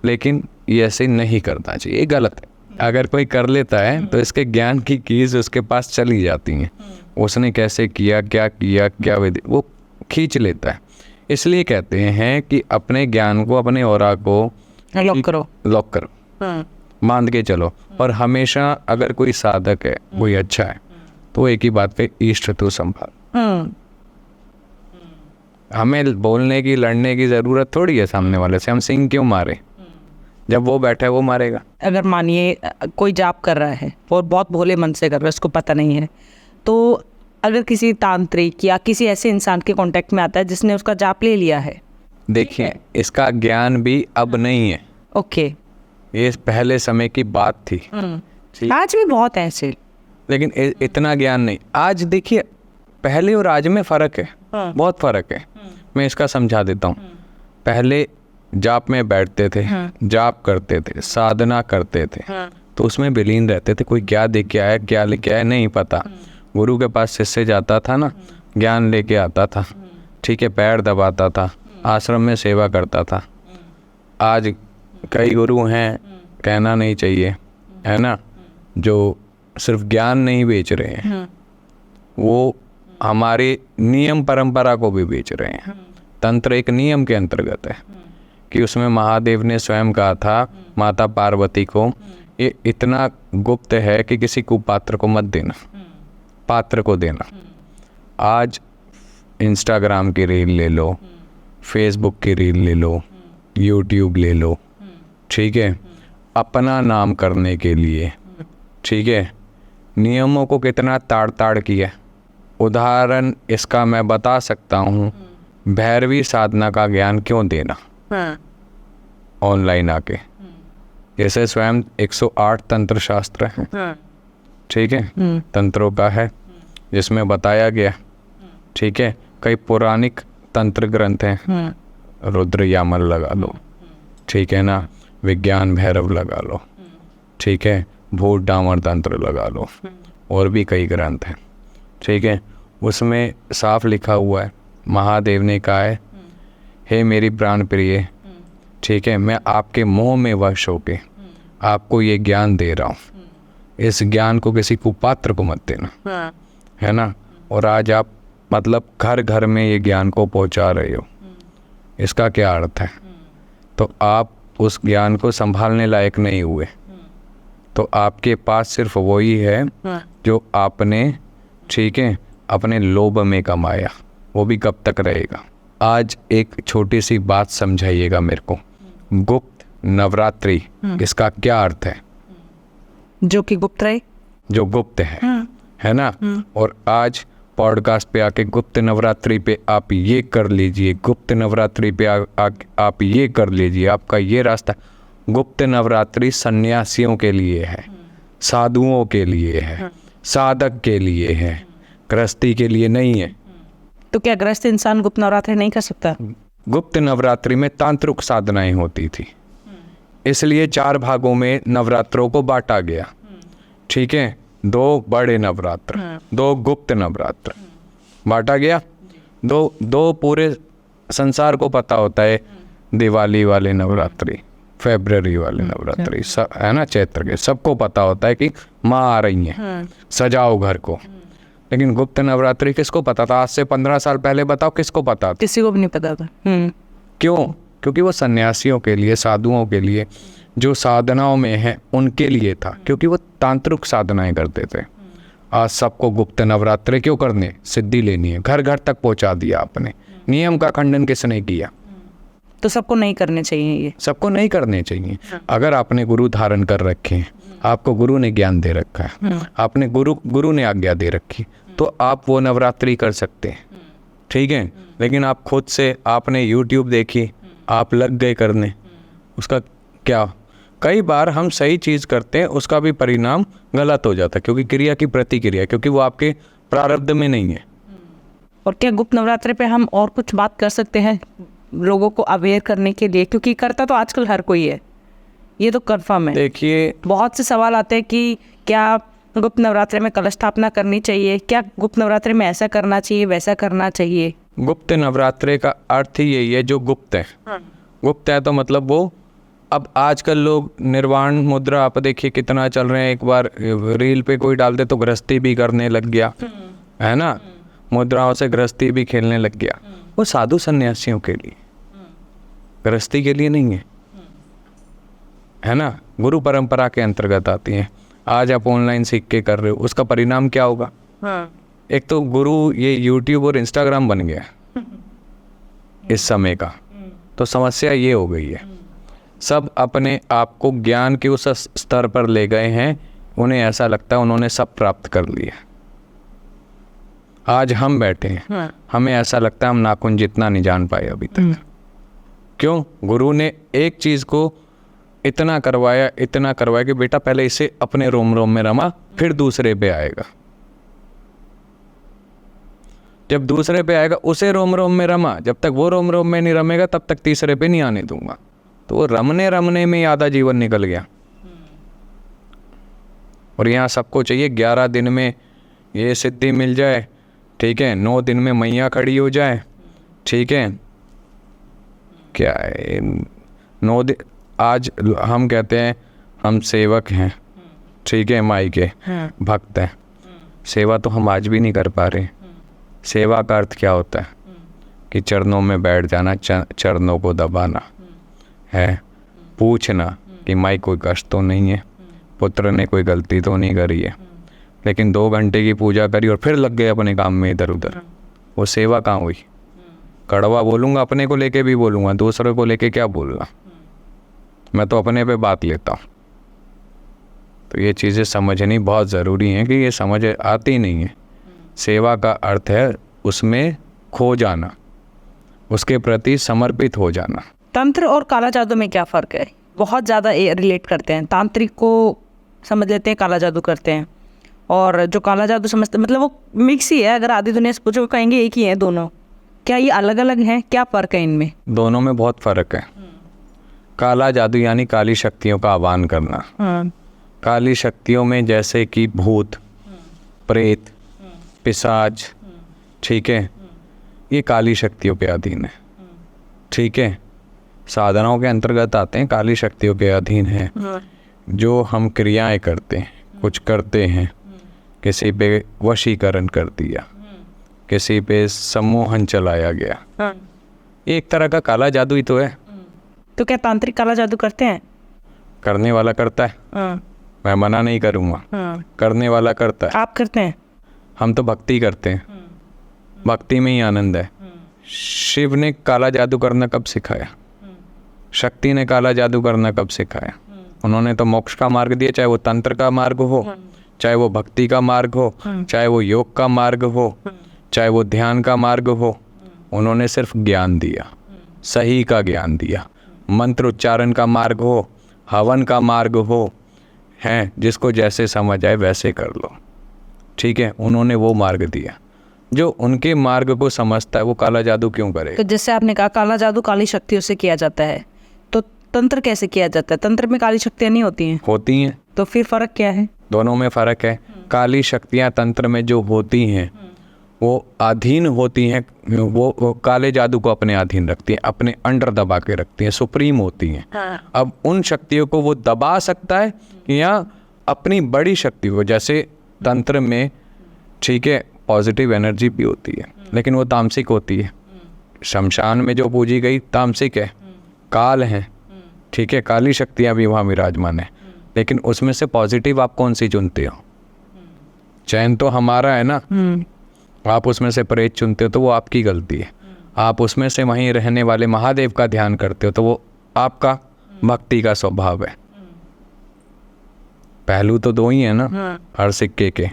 लेकिन ये ऐसे नहीं करना चाहिए, ये गलत है। अगर कोई कर लेता है तो इसके ज्ञान की कीज उसके पास चली जाती हैं, उसने कैसे किया, क्या विधि, वो खींच लेता है। इसलिए कहते हैं कि अपने ज्ञान को, अपने ऑरा को लॉक करो, मान के चलो। और हमेशा अगर कोई साधक है, कोई अच्छा है, तो एक ही बात पे इष्ट तो संभाल। हमें बोलने की, लड़ने की ज़रूरत थोड़ी है सामने वाले से। हम सिंह क्यों मारे, जब वो बैठा है वो मारेगा।
अगर मानिए कोई जाप कर रहा है और बहुत भोले मन से कर रहा है, उसको पता नहीं है, तो अगर किसी तांत्रिक या किसी ऐसे इंसान के कांटेक्ट में आता है जिसने उसका जाप ले लिया है,
देखिए इसका ज्ञान भी अब नहीं है,
ओके,
ये पहले समय की बात थी।
आज भी बहुत है ऐसे,
लेकिन इतना ज्ञान नहीं। आज देखिए पहले और आज में फ़र्क है, बहुत फ़र्क है। मैं इसका समझा देता हूँ। पहले जाप में बैठते थे, जाप करते थे, साधना करते थे, तो उसमें विलीन रहते थे। कोई क्या दे के आया, क्या लेके आया नहीं पता। गुरु के पास शिष्य जाता था ना, ज्ञान लेके आता था, ठीक है, पैर दबाता था, आश्रम में सेवा करता था। आज कई गुरु हैं, कहना नहीं चाहिए, है ना, जो सिर्फ ज्ञान नहीं बेच रहे हैं, वो हमारे नियम परंपरा को भी बेच रहे हैं। तंत्र एक नियम के अंतर्गत है कि उसमें महादेव ने स्वयं कहा था माता पार्वती को, ये इतना गुप्त है कि किसी कुपात्र को मत देना, पात्र को देना। आज इंस्टाग्राम की रील ले लो, फेसबुक की रील ले लो, यूट्यूब ले लो, ठीक है, अपना नाम करने के लिए, ठीक है, नियमों को कितना ताड़ किया। उदाहरण इसका मैं बता सकता हूँ, भैरवी साधना का ज्ञान क्यों देना ऑनलाइन आके। जैसे स्वयं 108 तंत्र शास्त्र है, ठीक है, तंत्रों का है, जिसमें बताया गया, ठीक है। कई पौराणिक तंत्र ग्रंथ हैं, रुद्र यामल लगा लो, ठीक है ना, विज्ञान भैरव लगा लो, ठीक है, भूत डामर तंत्र लगा लो, और भी कई ग्रंथ हैं, ठीक है। उसमें साफ लिखा हुआ है, महादेव ने कहा है, हे मेरी प्राण प्रिय, ठीक है, मैं आपके मोह में वश होके आपको ये ज्ञान दे रहा हूँ, इस ज्ञान को किसी कुपात्र को मत देना, है ना। और आज आप मतलब घर घर में ये ज्ञान को पहुँचा रहे हो, इसका क्या अर्थ है? तो आप उस ज्ञान को संभालने लायक नहीं हुए, तो आपके पास सिर्फ वही है जो आपने, ठीक है, अपने लोभ में कमाया, वो भी कब तक रहेगा। आज एक छोटी सी बात समझाइएगा मेरे को, गुप्त नवरात्रि इसका क्या अर्थ है?
जो कि गुप्त रहे,
जो गुप्त है ना। और आज पॉडकास्ट पे आके गुप्त नवरात्रि पे आप ये कर लीजिए, गुप्त नवरात्रि पे आप ये कर लीजिए, आपका ये रास्ता। गुप्त नवरात्रि सन्यासियों के लिए है, साधुओं के लिए है, साधक के लिए है, गृहस्थी के लिए नहीं है।
तो क्या गृहस्थ इंसान गुप्त नवरात्रि नहीं कर सकता?
गुप्त नवरात्रि में तांत्रिक साधनाएं होती थी, इसलिए 4 भागों में नवरात्रों को बांटा गया, ठीक है। 2 बड़े नवरात्र, 2 गुप्त नवरात्र बांटा गया। 2 पूरे संसार को पता होता है, दिवाली वाले नवरात्रि, फरवरी वाले नवरात्रि, है ना, चैत्र के, सबको पता होता है कि माँ आ रही है, सजाओ घर को। लेकिन गुप्त नवरात्रि किसको पता था? आज से 15 साल पहले बताओ, किसको पता था?
किसी को भी नहीं पता था।
क्यों? क्योंकि वो सन्यासियों के लिए, साधुओं के लिए, जो साधनाओं में है उनके लिए था, क्योंकि वो तांत्रिक साधनाएं करते थे। आज सबको गुप्त नवरात्रि क्यों करने? सिद्धि लेनी है, घर घर तक पहुंचा दिया आपने। नियम का खंडन किसने किया?
तो सबको नहीं करने चाहिए, ये
सबको नहीं करने चाहिए। अगर आपने गुरु धारण कर रखे हैं, आपको गुरु ने ज्ञान दे रखा है, आपने गुरु ने आज्ञा दे रखी, तो आप वो नवरात्रि कर सकते हैं, ठीक है। लेकिन आप खुद से, आपने यूट्यूब देखी, आप लग गए करने, उसका क्या? कई बार हम सही चीज़ करते हैं, उसका भी परिणाम गलत हो जाता है, क्योंकि क्रिया की प्रतिक्रिया, क्योंकि वो आपके प्रारब्ध में नहीं है।
और क्या गुप्त नवरात्रि पे हम और कुछ बात कर सकते हैं? लोगों को अवेयर करने के लिए, क्योंकि करता तो आजकल हर कोई है, ये तो कंफर्म है।
देखिए,
बहुत से सवाल आते हैं कि क्या गुप्त नवरात्रि में कलश स्थापना करनी चाहिए, क्या गुप्त नवरात्रि में ऐसा करना चाहिए, वैसा करना चाहिए।
गुप्त नवरात्रि का अर्थ ही यही है, जो गुप्त है। गुप्त है तो मतलब वो, अब आजकल लोग निर्वाण मुद्रा, आप देखिए कितना चल रहे हैं। एक बार रील पे कोई डाल दे तो गृहस्थी भी करने लग गया, है ना, मुद्राओं से गृहस्थी भी खेलने लग गया। वो साधु सन्यासियों के लिए, गृहस्थी के लिए नहीं है ना, गुरु परंपरा के अंतर्गत आती हैं। आज आप ऑनलाइन सीख के कर रहे हो, उसका परिणाम क्या होगा? एक तो गुरु ये यूट्यूब और इंस्टाग्राम बन गया इस समय का, तो समस्या ये हो गई है, सब अपने आप को ज्ञान के उस स्तर पर ले गए हैं, उन्हें ऐसा लगता है उन्होंने सब प्राप्त कर लिया। आज हम बैठे हैं, हमें ऐसा लगता है हम नाखून जितना नहीं जान पाए अभी तक। क्यों? गुरु ने एक चीज़ को इतना करवाया कि बेटा पहले इसे अपने रोम रोम में रमा, फिर दूसरे पे आएगा। जब दूसरे पे आएगा उसे रोम रोम में रमा, जब तक वो रोम रोम में नहीं रमेगा तब तक तीसरे पे नहीं आने दूंगा। तो वो रमने में ही आधा जीवन निकल गया। और यहाँ सबको चाहिए 11 दिन में ये सिद्धि मिल जाए, ठीक है, 9 दिन में मैया खड़ी हो जाए, ठीक है, क्या है 9 दिन। आज हम कहते हैं हम सेवक हैं, ठीक है, माई के भक्त हैं, सेवा तो हम आज भी नहीं कर पा रहे। सेवा का अर्थ क्या होता है? कि चरणों में बैठ जाना, चरणों को दबाना है, पूछना कि माई कोई कष्ट तो नहीं है, पुत्र ने कोई गलती तो नहीं करी है। लेकिन 2 घंटे की पूजा करी और फिर लग गए अपने काम में इधर उधर, वो सेवा कहाँ हुई? कड़वा बोलूँगा, अपने को लेके भी बोलूँगा, दूसरों को लेके क्या बोलना, मैं तो अपने पे बात लेता हूँ। तो ये चीज़ें समझनी बहुत ज़रूरी हैं कि ये समझ आती नहीं है। सेवा का अर्थ है उसमें खो जाना, उसके प्रति समर्पित हो जाना।
तंत्र और काला जादू में क्या फ़र्क है? बहुत ज़्यादा रिलेट करते हैं, तांत्रिक को समझ लेते हैं, काला जादू करते हैं, और जो काला जादू समझते मतलब वो मिक्स ही है। अगर आधी दुनिया से पूछो कहेंगे एक ही है दोनों। क्या ये अलग अलग हैं? क्या फ़र्क है इनमें?
दोनों में बहुत फ़र्क है। काला जादू यानी काली शक्तियों का आह्वान करना। काली शक्तियों में जैसे कि भूत, प्रेत, पिशाच, ठीक है, ये काली शक्तियों के अधीन है, ठीक है, साधनाओं के अंतर्गत आते हैं, काली शक्तियों के अधीन है। जो हम क्रियाएं करते हैं, कुछ करते हैं, किसी पे वशीकरण कर दिया, किसी पे सम्मोहन चलाया गया, ये एक तरह का काला जादू ही तो है।
तो क्या तांत्रिक काला जादू करते हैं?
करने वाला करता है, मैं मना नहीं करूँगा, करने वाला करता है।
आप करते हैं?
हम तो भक्ति करते हैं, भक्ति में ही आनंद है। शिव ने काला जादू करना कब सिखाया? शक्ति ने काला जादू करना कब सिखाया? उन्होंने तो मोक्ष का मार्ग दिया, चाहे वो तंत्र का मार्ग हो, चाहे वो भक्ति का मार्ग हो, चाहे वो योग का मार्ग हो, चाहे वो ध्यान का मार्ग हो। उन्होंने सिर्फ ज्ञान दिया, सही का ज्ञान दिया। मंत्र उच्चारण का मार्ग हो, हवन का मार्ग हो, हैं, जिसको जैसे समझ आए वैसे कर लो, ठीक है, उन्होंने वो मार्ग दिया। जो उनके मार्ग को समझता है वो काला जादू क्यों करे?
तो जैसे आपने कहा काला जादू काली शक्तियों से किया जाता है, तो तंत्र कैसे किया जाता है? तंत्र में काली शक्तियाँ नहीं होती हैं?
होती हैं।
तो फिर फ़र्क क्या है?
दोनों में फ़र्क है। काली शक्तियाँ तंत्र में जो होती हैं वो अधीन होती हैं, वो काले जादू को अपने अधीन रखती हैं, अपने अंडर दबा के रखती हैं, सुप्रीम होती हैं। अब उन शक्तियों को वो दबा सकता है या अपनी बड़ी शक्ति को, जैसे तंत्र में, ठीक है, पॉजिटिव एनर्जी भी होती है लेकिन वो तामसिक होती है। शमशान में जो पूजी गई तामसिक है, काल है, ठीक है, काली शक्तियाँ भी वहाँ विराजमान है, लेकिन उसमें से पॉजिटिव आप कौन सी चुनते हो? चयन तो हमारा है ना। आप उसमें से प्रेत चुनते हो तो वो आपकी गलती है। आप उसमें से वहीं रहने वाले महादेव का ध्यान करते हो तो वो आपका भक्ति का स्वभाव है। पहलू तो 2 ही है ना हर सिक्के के।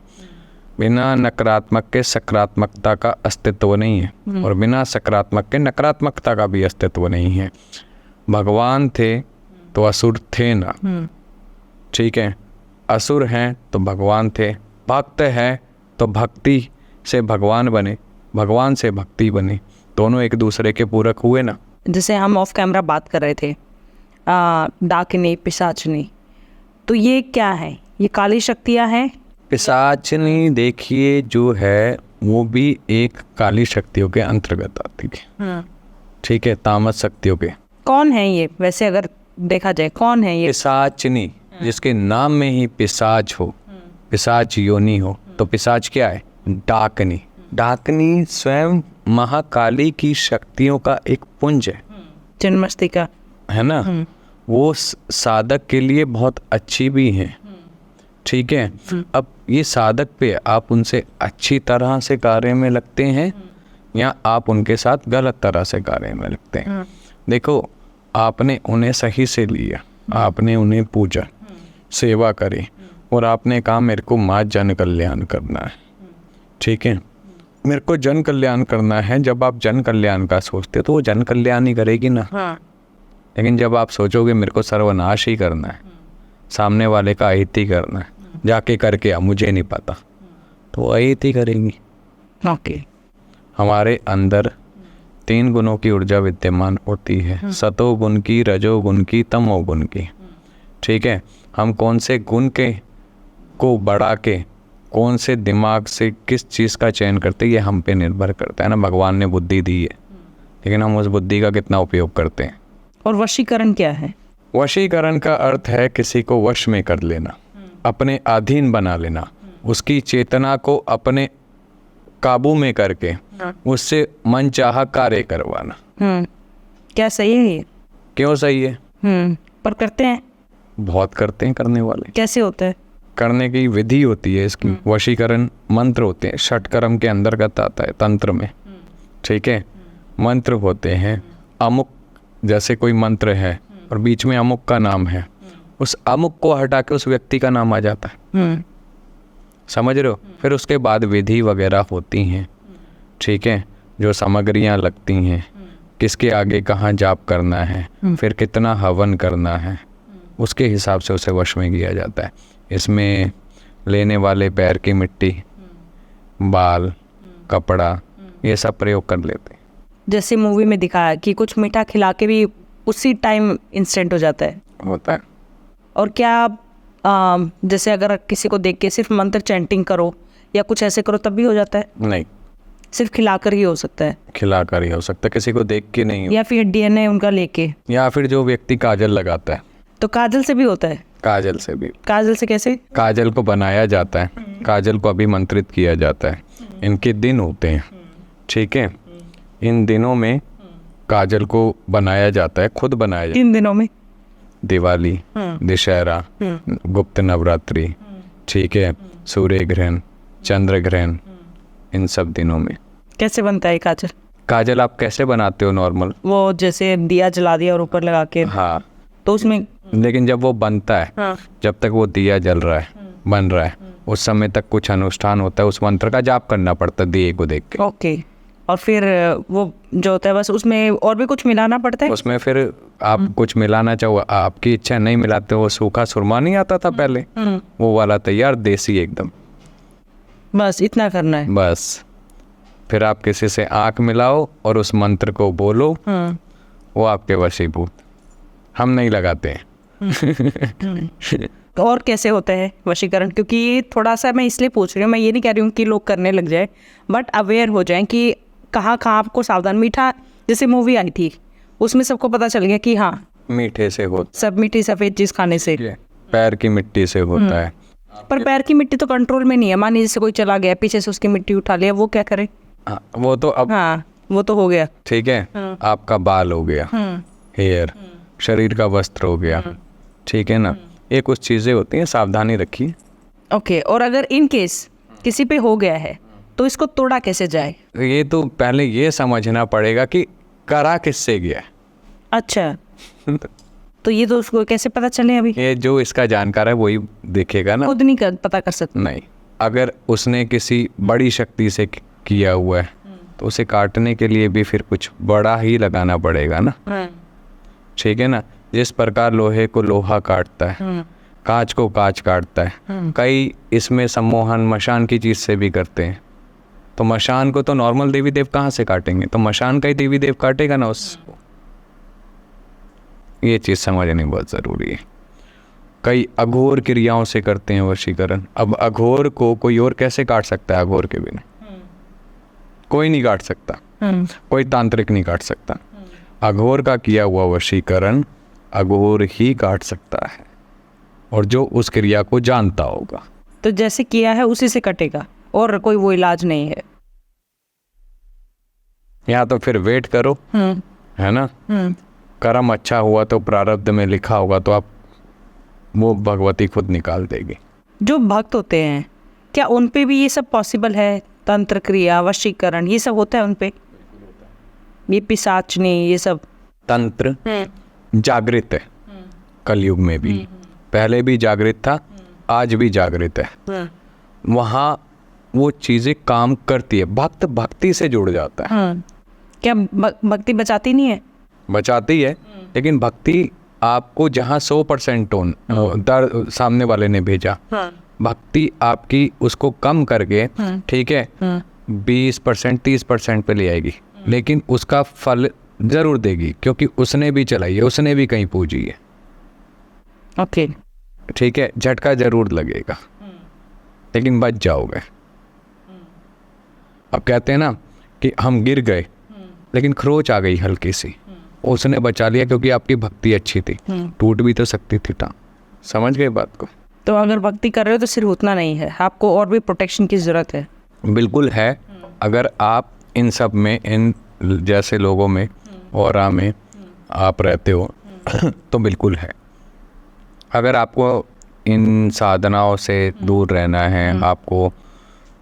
बिना नकारात्मक के सकारात्मकता का अस्तित्व नहीं है और बिना सकारात्मक के नकारात्मकता का भी अस्तित्व नहीं है। भगवान थे तो असुर थे ना, ठीक है, असुर हैं तो भगवान थे, भक्त है तो भक्ति से भगवान बने, भगवान से भक्ति बने, दोनों एक दूसरे के पूरक हुए ना।
जैसे हम ऑफ कैमरा बात कर रहे थे, डाकिनी, पिशाचनी, तो ये क्या है? ये काली शक्तियाँ हैं?
पिशाचनी देखिए जो है वो भी एक काली शक्तियों के अंतर्गत आती है, ठीक है, तामस शक्तियों के।
कौन है ये वैसे, अगर देखा जाए कौन है ये?
पिशाचनी, जिसके नाम में ही पिशाच हो, पिशाच योनि हो, तो पिशाच क्या है? डाकनी। डाकनी स्वयं महाकाली की शक्तियों का एक पुंज है,
जन्मस्तिका,
है ना। वो साधक के लिए बहुत अच्छी भी हैं, ठीक है। अब ये साधक पे आप उनसे अच्छी तरह से कार्य में लगते हैं या आप उनके साथ गलत तरह से कार्य में लगते हैं। देखो, आपने उन्हें सही से लिया, आपने उन्हें पूजा, सेवा करी और आपने कहा मेरे को माँ जन कल्याण करना है, ठीक है, मेरे को जन कल्याण करना है। जब आप जन कल्याण का सोचते हो तो वो जन कल्याण ही करेगी ना। लेकिन जब आप सोचोगे मेरे को सर्वनाश ही करना है, सामने वाले का अहित ही करना है, जाके करके मुझे नहीं पता, तो अहित ही करेंगी।
ओके।
हमारे अंदर 3 गुणों की ऊर्जा विद्यमान होती है, सतो गुण की, रजो गुण की, तमो गुण की, ठीक है। हम कौन से गुण के को बढ़ा के कौन से दिमाग से किस चीज़ का चयन करते हैं, ये हम पे निर्भर करता है ना। भगवान ने बुद्धि दी है, लेकिन हम उस बुद्धि का कितना उपयोग करते हैं।
और वशीकरण क्या है?
वशीकरण का अर्थ है किसी को वश में कर लेना, अपने अधीन बना लेना, उसकी चेतना को अपने काबू में करके उससे मनचाहा कार्य करवाना।
क्या सही है ये?
क्यों सही है?
पर करते हैं?
बहुत करते हैं करने वाले।
कैसे होता है?
करने की विधि होती है इसकी। वशीकरण मंत्र होते हैं, षटकर्म के अंतर्गत आता है तंत्र में, ठीक है। मंत्र होते हैं अमुक, जैसे कोई मंत्र है और बीच में अमुक का नाम है, उस अमुक को हटा के उस व्यक्ति का नाम आ जाता है, समझ रहे हो। फिर उसके बाद विधि वगैरह होती हैं, ठीक है, जो सामग्रियाँ लगती हैं, किसके आगे कहाँ जाप करना है, फिर कितना हवन करना है, उसके हिसाब से उसे वश में किया जाता है। इसमें लेने वाले पैर की मिट्टी, बाल, कपड़ा, ये सब प्रयोग कर लेते हैं।
जैसे मूवी में दिखाया कि कुछ मीठा खिला के भी उसी टाइम इंस्टेंट हो जाता है,
होता है।
और क्या जैसे अगर किसी को देख के सिर्फ मंत्र चैंटिंग करो या कुछ ऐसे करो तब भी हो जाता है?
नहीं,
सिर्फ खिलाकर ही हो सकता है?
खिलाकर ही हो सकता है, किसी को देख के नहीं।
या फिर DNA उनका लेके?
या फिर जो व्यक्ति काजल लगाता है।
तो काजल से भी होता है?
काजल से भी।
काजल से कैसे?
काजल को बनाया जाता है, काजल को अभिमंत्रित किया जाता है, इनके दिन होते हैं, ठीक है। इन दिनों में काजल को बनाया जाता है, खुद बनाया जाता है।
3 दिनों में?
दिवाली, दशहरा, गुप्त नवरात्रि, ठीक है, सूर्य ग्रहण, चंद्र ग्रहण, इन सब दिनों में।
कैसे बनता है काजल?
काजल आप कैसे बनाते हो? नॉर्मल,
वो जैसे दिया जला दिया और ऊपर लगा के?
हाँ।
तो उसमें,
लेकिन जब वो बनता है, जब तक वो दिया जल रहा है, बन रहा है, उस समय तक कुछ अनुष्ठान होता है, उस मंत्र का जाप करना पड़ता है दिए को देख के।
ओके। और फिर वो जो होता है बस उसमें और भी कुछ मिलाना पड़ता है?
उसमें फिर आप कुछ मिलाना चाहो, आपकी इच्छा नहीं मिलाते, वो सूखा सुरमा नहीं आता था पहले, वो वाला तैयार देसी एकदम,
बस इतना करना है।
बस फिर आप किसी से आँख मिलाओ और उस मंत्र को बोलो, वो आपके वशीभूत। हम नहीं लगाते हैं।
और कैसे होता है वशीकरण? क्योंकि ये थोड़ा सा मैं इसलिए पूछ रही हूँ, मैं ये नहीं कह रही हूँ कि लोग करने लग जाए, बट अवेयर हो जाएं कि कहाँ कहाँ आपको सावधान। मीठा जैसे मूवी आई थी उसमें सबको पता चल गया कि हाँ
मीठे से होता,
सब मीठी सफ़ेद चीज़ खाने से।
पैर की मिट्टी से होता है।
पर पैर की मिट्टी तो कंट्रोल में नहीं है। मान लीजिए जैसे कोई चला गया पीछे से उसकी मिट्टी उठा लिया, वो क्या करे?
वो तो अब,
हाँ वो तो हो गया,
ठीक है, आपका बाल हो गया, हेयर, शरीर का वस्त्र हो गया, ठीक है ना। ये कुछ चीज़ें होती हैं, सावधानी रखिए।
ओके। और अगर इन केस किसी पे हो गया है तो इसको तोड़ा कैसे जाए?
ये तो पहले ये समझना पड़ेगा कि करा किससे गया।
अच्छा। तो ये तो उसको कैसे पता चले? अभी
ये जो इसका जानकार है वही देखेगा ना,
खुद नहीं पता कर सकते?
नहीं, अगर उसने किसी बड़ी शक्ति से किया हुआ है तो उसे काटने के लिए भी फिर कुछ बड़ा ही लगाना पड़ेगा ना, ठीक है ना। जिस प्रकार लोहे को लोहा काटता है, कांच को कांच काटता है, कई इसमें सम्मोहन मशान की चीज़ से भी करते हैं। तो मशान को तो नॉर्मल देवी देव कहाँ से काटेंगे? तो मशान का ही देवी देव काटेगा ना उसको, ये चीज़ समझनी बहुत ज़रूरी है। कई अघोर क्रियाओं से करते हैं वशीकरण। अब अघोर को कोई और कैसे काट सकता है? अघोर के बिना कोई नहीं काट सकता, कोई तांत्रिक नहीं काट सकता। अघोर का किया हुआ वशीकरण अघोर ही काट सकता है, और जो उस क्रिया को जानता होगा।
तो जैसे किया है उसी से कटेगा, और कोई वो इलाज नहीं है।
या तो फिर वेट करो, है ना। कर्म अच्छा हुआ तो प्रारब्ध में लिखा होगा, तो आप वो भगवती खुद निकाल देगी।
जो भक्त होते हैं, क्या उन पे भी ये सब पॉसिबल है? तंत्र क्रिया, वशीकरण, ये सब होता है उन पे? ये पिशाचनी, ये सब
तंत्र जागृत है कलयुग में भी, पहले भी जागृत था, आज भी जागृत है। वहाँ वो चीज़ें काम करती है, भक्त भक्ति से जुड़ जाता है।
क्या भक्ति बचाती नहीं है?
बचाती है, लेकिन भक्ति आपको जहाँ 100% टोन दर सामने वाले ने भेजा, भक्ति आपकी उसको कम करके, ठीक है, 20% 30% पे ले आएगी, लेकिन उसका फल जरूर देगी, क्योंकि उसने भी चलाई है, उसने भी कहीं पूजी है।
ओके,
ठीक है, झटका जरूर लगेगा, लेकिन बच जाओगे। अब कहते हैं ना कि हम गिर गए, लेकिन खरोच आ गई हल्की सी, उसने बचा लिया क्योंकि आपकी भक्ति अच्छी थी। टूट भी तो सकती थी टांग। समझ गए बात को?
तो अगर भक्ति कर रहे हो तो सिर्फ उतना नहीं है, आपको और भी प्रोटेक्शन की ज़रूरत है।
बिल्कुल है। अगर आप इन सब में, इन जैसे लोगों में, औरा में आप रहते हो तो बिल्कुल है। अगर आपको इन साधनाओं से दूर रहना है, आपको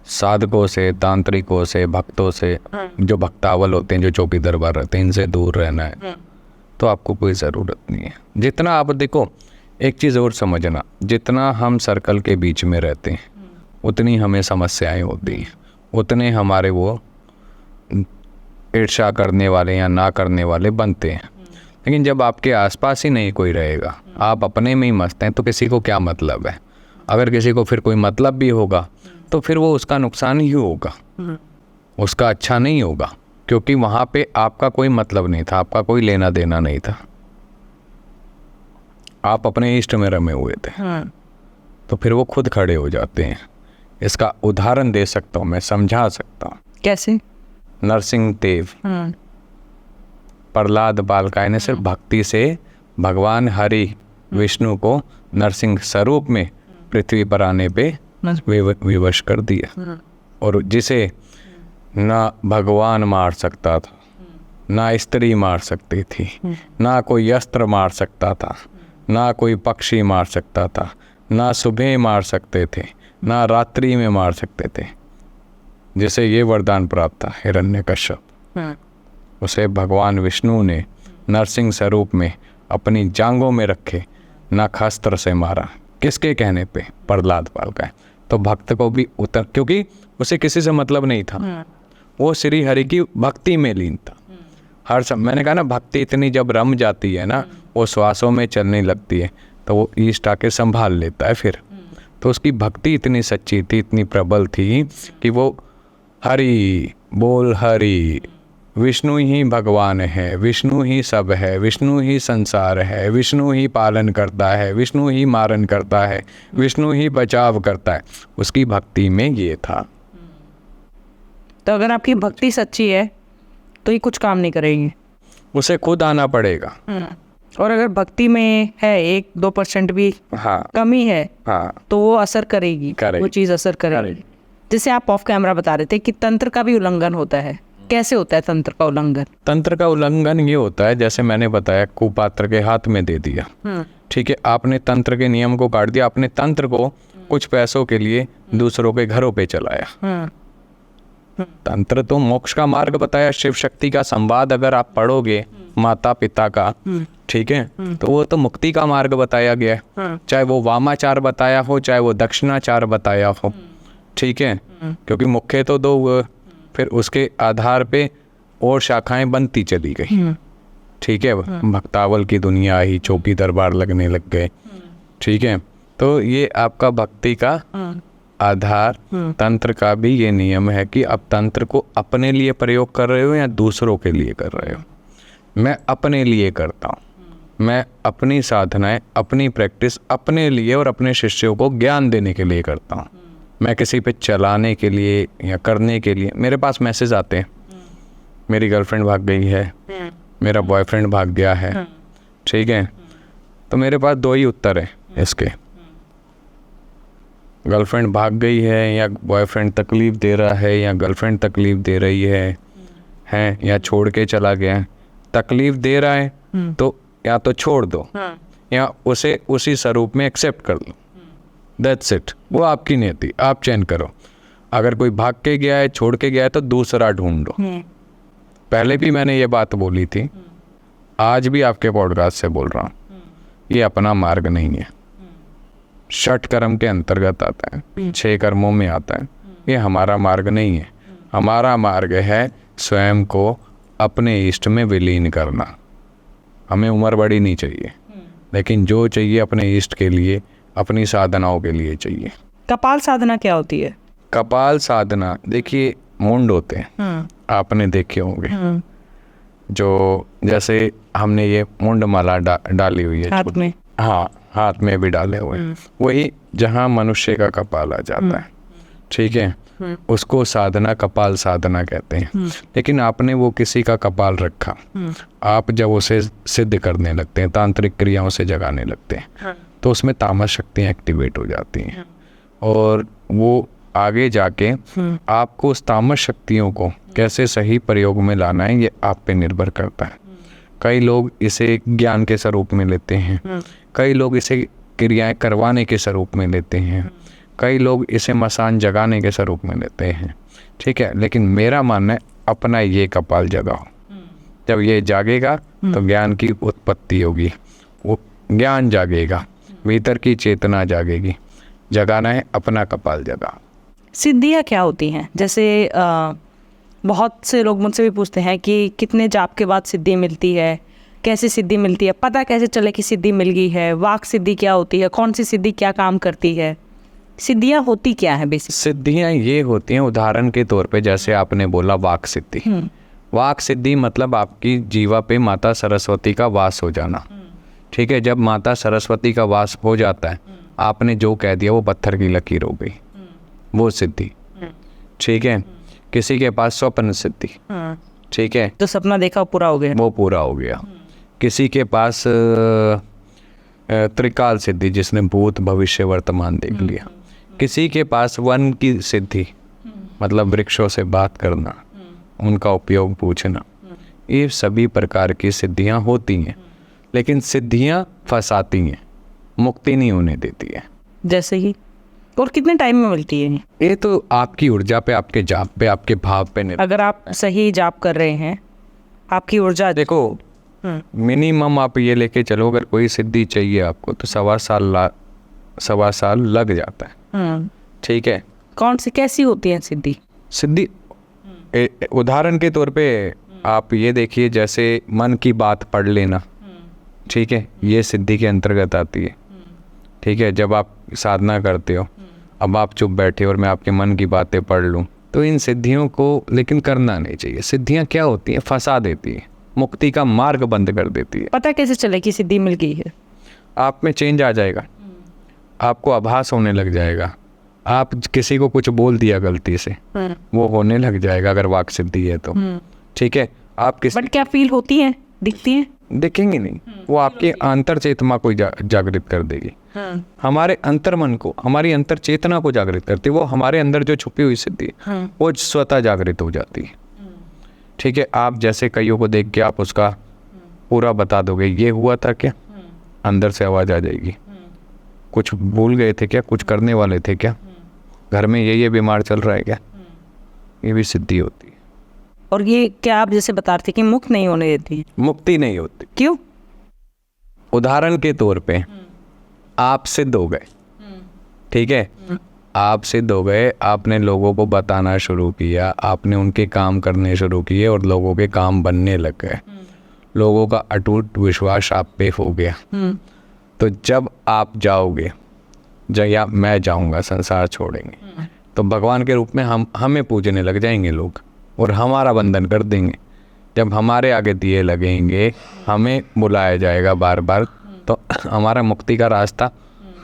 साधकों से, तांत्रिकों से, भक्तों से, जो भक्तावल होते हैं, जो चौकी दरबार रहते हैं, इनसे दूर रहना है, तो आपको कोई ज़रूरत नहीं है। जितना आप देखो, एक चीज़ और समझना, जितना हम सर्कल के बीच में रहते हैं उतनी हमें समस्याएं होती हैं, उतने हमारे वो ईर्ष्या करने वाले या ना करने वाले बनते हैं। लेकिन जब आपके आसपास ही नहीं कोई रहेगा, आप अपने में ही मस्त हैं, तो किसी को क्या मतलब है? अगर किसी को फिर कोई मतलब भी होगा तो फिर वो उसका नुकसान ही होगा, उसका अच्छा नहीं होगा, क्योंकि वहाँ पे आपका कोई मतलब नहीं था, आपका कोई लेना देना नहीं था, आप अपने इष्ट में रमे हुए थे। तो फिर वो खुद खड़े हो जाते हैं। इसका उदाहरण दे सकता हूँ, मैं समझा सकता हूँ।
कैसे?
नरसिंह देव, प्रहलाद बालकाय ने सिर्फ भक्ति से भगवान हरि विष्णु को नरसिंह स्वरूप में पृथ्वी पर आने पे विवश कर दिया। और जिसे ना भगवान मार सकता था, ना स्त्री मार सकती थी, ना कोई अस्त्र मार सकता था, ना कोई पक्षी मार सकता था, ना सुबह मार सकते थे, ना रात्रि में मार सकते थे, जिसे ये वरदान प्राप्त था हिरण्यकश्यप, उसे भगवान विष्णु ने नरसिंह स्वरूप में अपनी जांघों में रखे नखास्त्र से मारा। किसके कहने पे? प्रहलाद बालकाय। तो भक्त को भी उतर, क्योंकि उसे किसी से मतलब नहीं था, वो श्री हरि की भक्ति में लीन था। हर समय मैंने कहा ना, भक्ति इतनी जब रम जाती है ना, वो श्वासों में चलने लगती है, तो वो ईष्ट आके संभाल लेता है फिर। तो उसकी भक्ति इतनी सच्ची थी, इतनी प्रबल थी कि वो हरि बोल, हरि विष्णु ही भगवान है, विष्णु ही सब है, विष्णु ही संसार है, विष्णु ही पालन करता है, विष्णु ही मारन करता है, विष्णु ही बचाव करता है। उसकी भक्ति में ये था।
तो अगर आपकी भक्ति सच्ची है तो ये कुछ काम नहीं करेंगे,
उसे खुद आना पड़ेगा।
और अगर भक्ति में है 1-2% भी कमी है, तो वो असर करेगी, वो चीज़ असर करेगी। जैसे आप ऑफ कैमरा बता रहे थे कि तंत्र का भी उल्लंघन होता है। कैसे होता है तंत्र का उल्लंघन?
तंत्र का उल्लंघन ये होता है, जैसे मैंने बताया, कुपात्र के हाथ में दे दिया, ठीक है, आपने तंत्र के नियम को काट दिया, आपने तंत्र को कुछ पैसों के लिए दूसरों के घरों पे चलाया। तंत्र तो मोक्ष का मार्ग बताया, शिव शक्ति का संवाद अगर आप पढ़ोगे माता पिता का, ठीक है, तो वो तो मुक्ति का मार्ग बताया गया है। चाहे वो वामाचार बताया हो, चाहे वो दक्षिणाचार बताया हो, ठीक है, क्योंकि मुख्य तो दो हुए, फिर उसके आधार पे और शाखाएं बनती चली गई, ठीक है। भक्तावल की दुनिया ही, चौकी दरबार लगने लग गए, ठीक है। तो ये आपका भक्ति का आधार। तंत्र का भी ये नियम है कि आप तंत्र को अपने लिए प्रयोग कर रहे हो या दूसरों के लिए कर रहे हो। मैं अपने लिए करता हूँ, मैं अपनी साधनाएं, अपनी प्रैक्टिस अपने लिए और अपने शिष्यों को ज्ञान देने के लिए करता हूँ। मैं किसी पे चलाने के लिए या करने के लिए, मेरे पास मैसेज आते हैं, मेरी गर्लफ्रेंड भाग गई है, मेरा बॉयफ्रेंड भाग गया है, ठीक है, तो मेरे पास दो ही उत्तर है इसके, गर्लफ्रेंड भाग गई है या बॉयफ्रेंड तकलीफ़ दे रहा है या गर्लफ्रेंड तकलीफ़ दे रही है या छोड़ के चला गया है। तकलीफ़ दे रहा है तो या तो छोड़ दो या उसे उसी स्वरूप में एक्सेप्ट कर लो, दैट्स इट। वो आपकी नियति, आप चयन करो। अगर कोई भाग के गया है, छोड़ के गया है, तो दूसरा ढूंढो। पहले भी मैंने ये बात बोली थी, आज भी आपके पॉडकास्ट से बोल रहा हूँ, ये अपना मार्ग नहीं है, षट कर्म के अंतर्गत आता है, 6 कर्मों में आता है। ये हमारा मार्ग नहीं है। हमारा मार्ग है स्वयं को अपने इष्ट में विलीन करना। हमें उम्र बड़ी नहीं चाहिए, लेकिन जो चाहिए अपने इष्ट के लिए, अपनी साधनाओं के लिए चाहिए।
कपाल साधना क्या होती है?
कपाल साधना, देखिए मुंड होते हैं, आपने देखे होंगे, जो जैसे हमने ये मुंड माला डाली हुई है
हाथ में,
हाँ, हाथ में भी डाले हुए, वही जहाँ मनुष्य का कपाल आ जाता है, ठीक है, उसको साधना, कपाल साधना कहते हैं। लेकिन आपने वो किसी का कपाल रखा, आप जब उसे सिद्ध करने लगते हैं, तांत्रिक क्रियाओं से जगाने लगते हैं, तो उसमें तामस शक्तियाँ एक्टिवेट हो जाती हैं, और वो आगे जाके आपको उस तामस शक्तियों को कैसे सही प्रयोग में लाना है, ये आप पे निर्भर करता है। कई लोग इसे ज्ञान के स्वरूप में लेते हैं, कई लोग इसे क्रियाएं करवाने के स्वरूप में लेते हैं, कई लोग इसे मसान जगाने के स्वरूप में लेते हैं, ठीक है। लेकिन मेरा मानना है अपना ये कपाल जगाओ। जब ये जागेगा तो ज्ञान की उत्पत्ति होगी, वो ज्ञान जागेगा, भीतर की चेतना जागेगी। जगाना है अपना कपाल जगाओ।
सिद्धियाँ क्या होती हैं? जैसे बहुत से लोग मुझसे भी पूछते हैं कि कितने जाप के बाद सिद्धि मिलती है, कैसे सिद्धि मिलती है, पता कैसे चले कि सिद्धि मिल गई है, वाक सिद्धि क्या होती है, कौन सी सिद्धि क्या काम करती है, सिद्धियाँ होती क्या है बेसिक?
सिद्धियाँ ये होती हैं, उदाहरण के तौर पे जैसे आपने बोला वाक सिद्धि, वाक सिद्धि मतलब आपकी जीवा पे माता सरस्वती का वास हो जाना, ठीक है। जब माता सरस्वती का वास हो जाता है, आपने जो कह दिया वो पत्थर की लकीर हो गई, वो सिद्धि, ठीक है। किसी के पास स्वप्न सिद्धि, ठीक है,
तो सपना देखा पूरा हो गया,
वो पूरा हो गया। किसी के पास त्रिकाल सिद्धि, जिसने भूत भविष्य वर्तमान देख लिया। किसी के पास वन की सिद्धि, मतलब वृक्षों से बात करना, उनका उपयोग पूछना। ये सभी प्रकार की सिद्धियां होती हैं, लेकिन सिद्धियां फंसाती हैं, मुक्ति नहीं होने देती है।
जैसे ही, और कितने टाइम में मिलती है?
ये तो आपकी ऊर्जा पे, आपके जाप पे, आपके भाव पे निर्भर।
अगर आप सही जाप कर रहे हैं, आपकी ऊर्जा,
देखो मिनिमम आप ये लेके चलो, अगर कोई सिद्धि चाहिए आपको तो 1.25 साल लग जाता है, ठीक है।
कौन सी कैसी होती है सिद्धि?
सिद्धि उदाहरण के तौर पे आप ये देखिए, जैसे मन की बात पढ़ लेना, ठीक है, ये सिद्धि के अंतर्गत आती है, ठीक है। जब आप साधना करते हो, अब आप चुप बैठे और मैं आपके मन की बातें पढ़ लूँ, तो इन सिद्धियों को लेकिन करना नहीं चाहिए। सिद्धियाँ क्या होती हैं? फंसा देती है, मुक्ति का मार्ग बंद कर देती है।
पता कैसे चले कि सिद्धि मिल गई है?
आप में चेंज आ जाएगा, आपको आभास होने लग जाएगा। आप किसी को कुछ बोल दिया गलती से, वो होने लग जाएगा, अगर वाक सिद्धि है तो, ठीक है। आप किसी,
बट क्या फील होती है, दिखती है?
दिखेंगे नहीं, वो आपकी अंतर चेतना को जागृत कर देगी। हमारे अंतर मन को, हमारी अंतर चेतना को जागृत करती है। वो हमारे अंदर जो छुपी हुई सिद्धि, वो स्वतः जागृत हो जाती है, ठीक है। आप जैसे कईयों को देख के आप उसका पूरा बता दोगे, ये हुआ था क्या, अंदर से आवाज़ आ जाएगी, कुछ भूल गए थे क्या, कुछ करने वाले थे क्या, घर में ये बीमार चल रहा है क्या, ये भी सिद्धि होती है।
और ये क्या आप जैसे बता रहे थे कि मुक्त नहीं होने देती है?
मुक्ति नहीं होती।
क्यों?
उदाहरण के तौर पे आप सिद्ध हो गए, ठीक है, आप सिद्ध हो गए, आपने लोगों को बताना शुरू किया, आपने उनके काम करने शुरू किए और लोगों के काम बनने लग गए, लोगों का अटूट विश्वास आप पे हो गया। तो जब आप जाओगे, या मैं जाऊंगा, संसार छोड़ेंगे, तो भगवान के रूप में हमें पूजने लग जाएंगे लोग, और हमारा बंधन कर देंगे जब हमारे आगे दिए लगेंगे, हमें बुलाया जाएगा बार बार, तो हमारा मुक्ति का रास्ता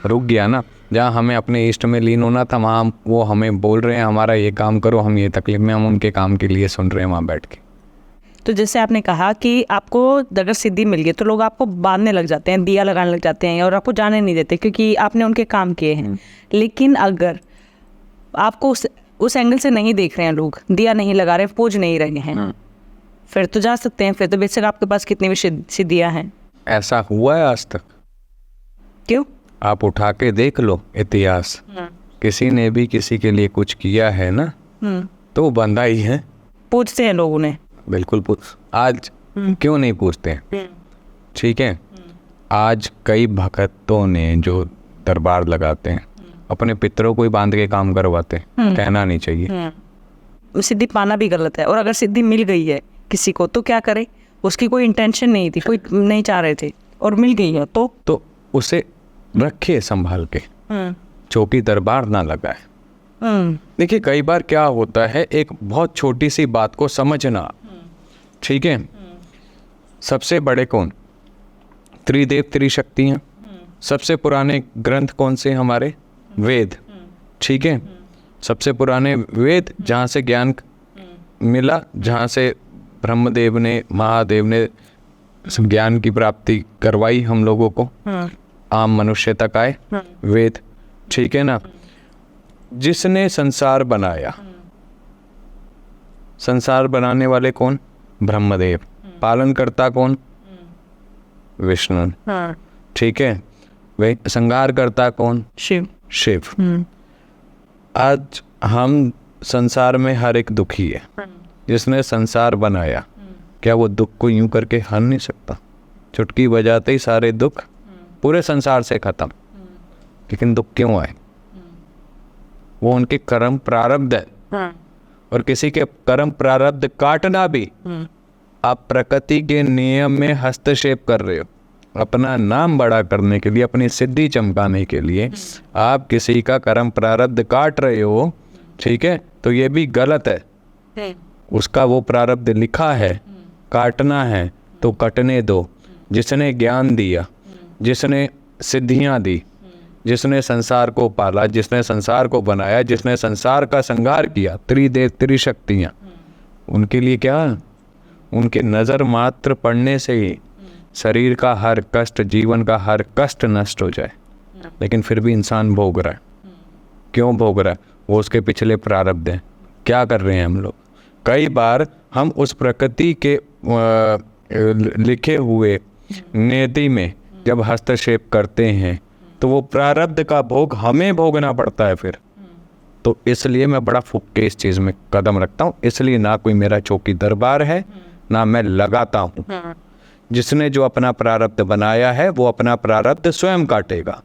रुक गया ना। जहाँ हमें अपने इष्ट में लीन होना था, वहाँ वो हमें बोल रहे हैं हमारा ये काम करो, हम ये तकलीफ में, हम उनके काम के लिए सुन रहे हैं वहाँ बैठ के।
तो जैसे आपने कहा कि आपको अगर सिद्धि मिल गई तो लोग आपको बांधने लग जाते हैं, दिया लगाने लग जाते हैं और आपको जाने नहीं देते क्योंकि आपने उनके काम किए हैं। लेकिन अगर आपको उस एंगल से नहीं देख रहे हैं, लोग दिया नहीं लगा रहे, पूज नहीं रहे हैं, फिर तो जा सकते हैं। फिर तो बेशक आपके पास कितनी भी सिद्धियाँ हैं।
ऐसा हुआ है आज तक?
क्यों?
आप उठा के देख लो इतिहास, किसी ने भी किसी के लिए कुछ किया है ना, तो वो बंदा ही है।
पूछते हैं लोग उन्हें,
बिल्कुल आज क्यों नहीं पूछते हैं? ठीक है, आज कई भक्तों ने जो दरबार लगाते हैं, अपने पितरों को ही बांध के काम करवाते हैं। कहना नहीं चाहिए।
सिद्धि पाना भी गलत है। और अगर सिद्धि मिल गई है किसी को तो क्या करे? उसकी कोई इंटेंशन नहीं थी, कोई नहीं चाह रहे थे और मिल गई है तो
उसे रखे संभाल के, चौकी दरबार ना लगाए। देखिए कई बार क्या होता है, एक बहुत छोटी सी बात को समझना, ठीक है, सबसे बड़े कौन? त्रिदेव त्रिशक्ति हैं। सबसे पुराने ग्रंथ कौन से? हमारे वेद, ठीक है। सबसे पुराने वेद, जहाँ से ज्ञान मिला, जहाँ से ब्रह्मदेव ने, महादेव ने ज्ञान की प्राप्ति करवाई हम लोगों को, आम मनुष्य तक आए वेद, ठीक है ना। जिसने संसार बनाया, संसार बनाने वाले कौन? ब्रह्मदेव। पालन करता कौन? विष्णु, ठीक है। वे संहार करता कौन?
शिव।
आज हम संसार में हर एक दुखी है। जिसने संसार बनाया, क्या वो दुख को यूं करके हर नहीं सकता? चुटकी बजाते ही सारे दुख पूरे संसार से खत्म। लेकिन दुख क्यों आए? वो उनके कर्म प्रारब्ध है। और किसी के कर्म प्रारब्ध काटना भी, आप प्रकृति के नियम में हस्तक्षेप कर रहे हो। अपना नाम बड़ा करने के लिए, अपनी सिद्धि चमकाने के लिए आप किसी का कर्म प्रारब्ध काट रहे हो, ठीक है, तो ये भी गलत है। उसका वो प्रारब्ध लिखा है, काटना है तो कटने दो। जिसने ज्ञान दिया, जिसने सिद्धियां दी, जिसने संसार को पाला, जिसने संसार को बनाया, जिसने संसार का संहार किया, त्रिदेव त्रिशक्तियाँ, उनके लिए क्या? उनके नज़र मात्र पड़ने से ही शरीर का हर कष्ट, जीवन का हर कष्ट नष्ट हो जाए। लेकिन फिर भी इंसान भोग रहा है। क्यों भोग रहा है? वो उसके पिछले प्रारब्ध हैं। क्या कर रहे हैं हम लोग? कई बार हम उस प्रकृति के लिखे हुए नियति में जब हस्तक्षेप करते हैं तो वो प्रारब्ध का भोग हमें भोगना पड़ता है फिर। तो इसलिए मैं बड़ा फूक के इस चीज़ में कदम रखता हूँ। इसलिए ना कोई मेरा चौकी दरबार है, ना मैं लगाता हूँ। जिसने जो अपना प्रारब्ध बनाया है वो अपना प्रारब्ध स्वयं काटेगा।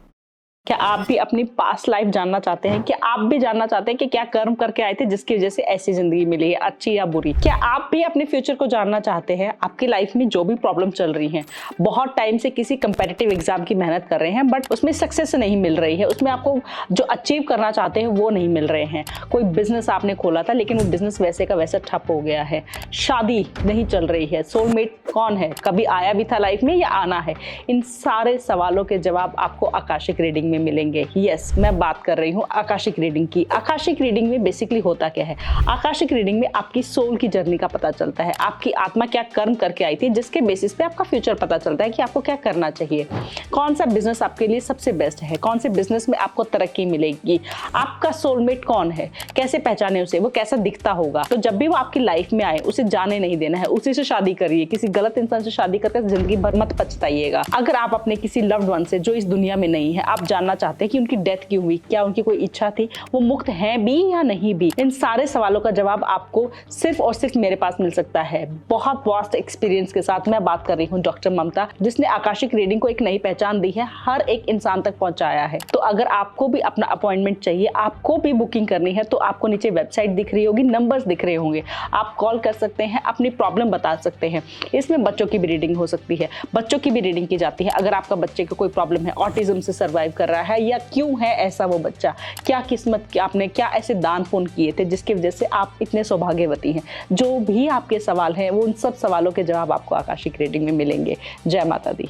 क्या आप भी अपनी पास्ट लाइफ जानना चाहते हैं? क्या आप भी जानना चाहते हैं कि क्या कर्म करके आए थे जिसकी वजह से ऐसी जिंदगी मिली है, अच्छी या बुरी? क्या आप भी अपने फ्यूचर को जानना चाहते हैं? आपकी लाइफ में जो भी प्रॉब्लम चल रही है, बहुत टाइम से किसी कंपेटिटिव एग्जाम की मेहनत कर रहे हैं बट उसमें सक्सेस नहीं मिल रही है, उसमें आपको जो अचीव करना चाहते हैं वो नहीं मिल रहे हैं। कोई बिजनेस आपने खोला था लेकिन वो बिजनेस वैसे का वैसा ठप हो गया है, शादी नहीं चल रही है, सोलमेट कौन है, कभी आया भी था लाइफ में या आना है? इन सारे सवालों के जवाब आपको आकाशिक रीडिंग में मिलेंगे। यस, मैं बात कर रही हूँ आकाशिक रीडिंग की। आकाशिक रीडिंग में बेसिकली होता क्या है? आकाशिक रीडिंग में आपकी सोल की जर्नी का पता चलता है। आपकी आत्मा क्या कर्म करके आई थी जिसके बेसिस पे आपका फ्यूचर पता चलता है कि आपको क्या करना चाहिए। कौन सा बिजनेस आपके लिए सबसे बेस्ट है, कौन से बिजनेस में आपको तरक्की मिलेगी, आपका सोलमेट कौन है, कैसे पहचाने उसे, वो कैसा दिखता होगा। तो जब भी वो आपकी लाइफ में आए उसे जाने नहीं देना है, उसी से शादी करिए। किसी गलत इंसान से शादी करके जिंदगी भर मत पछताइएगा। अगर आप अपने किसी लव्ड वन से जो इस दुनिया में नहीं है, आप जानना चाहते हैं कि उनकी डेथ क्यों हुई, क्या उनकी कोई इच्छा थी, वो मुक्त हैं भी या नहीं भी, इन सारे सवालों का जवाब आपको सिर्फ और सिर्फ मेरे पास मिल सकता है। बहुत वास्ट एक्सपीरियंस के साथ मैं बात कर रही हूँ डॉक्टर ममता, जिसने आकाशिक रीडिंग को एक नई पहचान दी है, हर एक इंसान तक पहुंचाया है। तो अगर आपको भी अपना अपॉइंटमेंट चाहिए, आपको भी बुकिंग करनी है, तो आपको नीचे वेबसाइट दिख रही होगी, नंबर्स दिख रहे होंगे, आप कॉल कर सकते हैं, अपनी प्रॉब्लम बता सकते हैं। इसमें बच्चों की भी रीडिंग हो सकती है, बच्चों की भी रीडिंग की जाती है। अगर आपका बच्चे को कोई प्रॉब्लम है, ऑटिज्म से सर्वाइव कर रहा
रहा है, या क्यों है ऐसा वो बच्चा, क्या किस्मत की आपने क्या ऐसे दान पुण्य किए थे जिसकी वजह से आप इतने सौभाग्यवती हैं। जो भी आपके सवाल हैं वो उन सब सवालों के जवाब आपको आकाशिक रीडिंग में मिलेंगे। जय माता दी।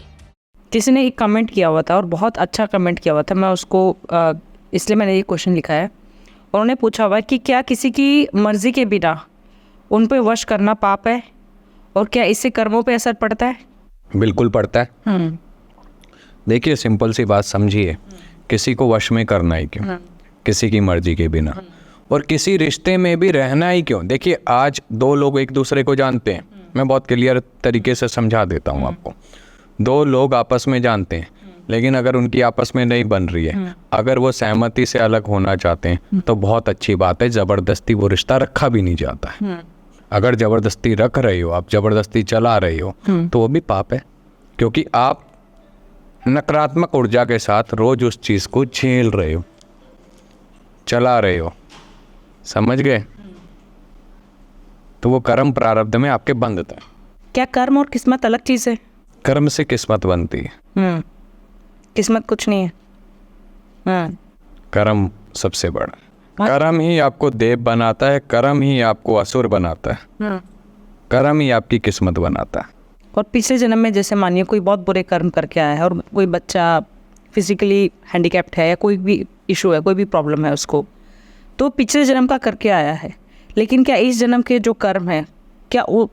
किसी ने एक कमेंट किया हुआ था और बहुत अच्छा कमेंट किया हुआ था, मैं उसको इसलिए मैंने ये क्वेश्चन लिखा है। उन्होंने पूछा हुआ है कि क्या किसी की मर्जी के बिना उन पे वश करना पाप है, और क्या इससे कर्मों पे असर पड़ता है?
बिल्कुल पड़ता है। देखिए सिंपल सी बात समझिए, किसी को वश में करना ही क्यों, किसी की मर्जी के बिना, और किसी रिश्ते में भी रहना ही क्यों। देखिए आज दो लोग एक दूसरे को जानते हैं, मैं बहुत क्लियर तरीके से समझा देता हूँ आपको। दो लोग आपस में जानते हैं, लेकिन अगर उनकी आपस में नहीं बन रही है, अगर वो सहमति से अलग होना चाहते हैं तो बहुत अच्छी बात है, ज़बरदस्ती वो रिश्ता रखा भी नहीं जाता है। अगर ज़बरदस्ती रख रहे हो, आप ज़बरदस्ती चला रहे हो, तो वो भी पाप है, क्योंकि आप नकारात्मक ऊर्जा के साथ रोज उस चीज़ को झेल रहे हो, चला रहे हो, समझ गए? तो वो कर्म प्रारब्ध में आपके बंधता है।
क्या कर्म और किस्मत अलग चीज़ है?
कर्म से किस्मत बनती है।
किस्मत कुछ नहीं है।
कर्म सबसे बड़ा। कर्म ही आपको देव बनाता है, कर्म ही आपको असुर बनाता है, कर्म ही आपकी किस्मत बनाता है।
और पिछले जन्म में जैसे मानिए कोई बहुत बुरे कर्म करके आया है और कोई बच्चा फिजिकली हैंडीकैप्ड है या कोई भी इशू है, कोई भी प्रॉब्लम है उसको, तो पिछले जन्म का करके आया है, लेकिन क्या इस जन्म के जो कर्म है क्या वो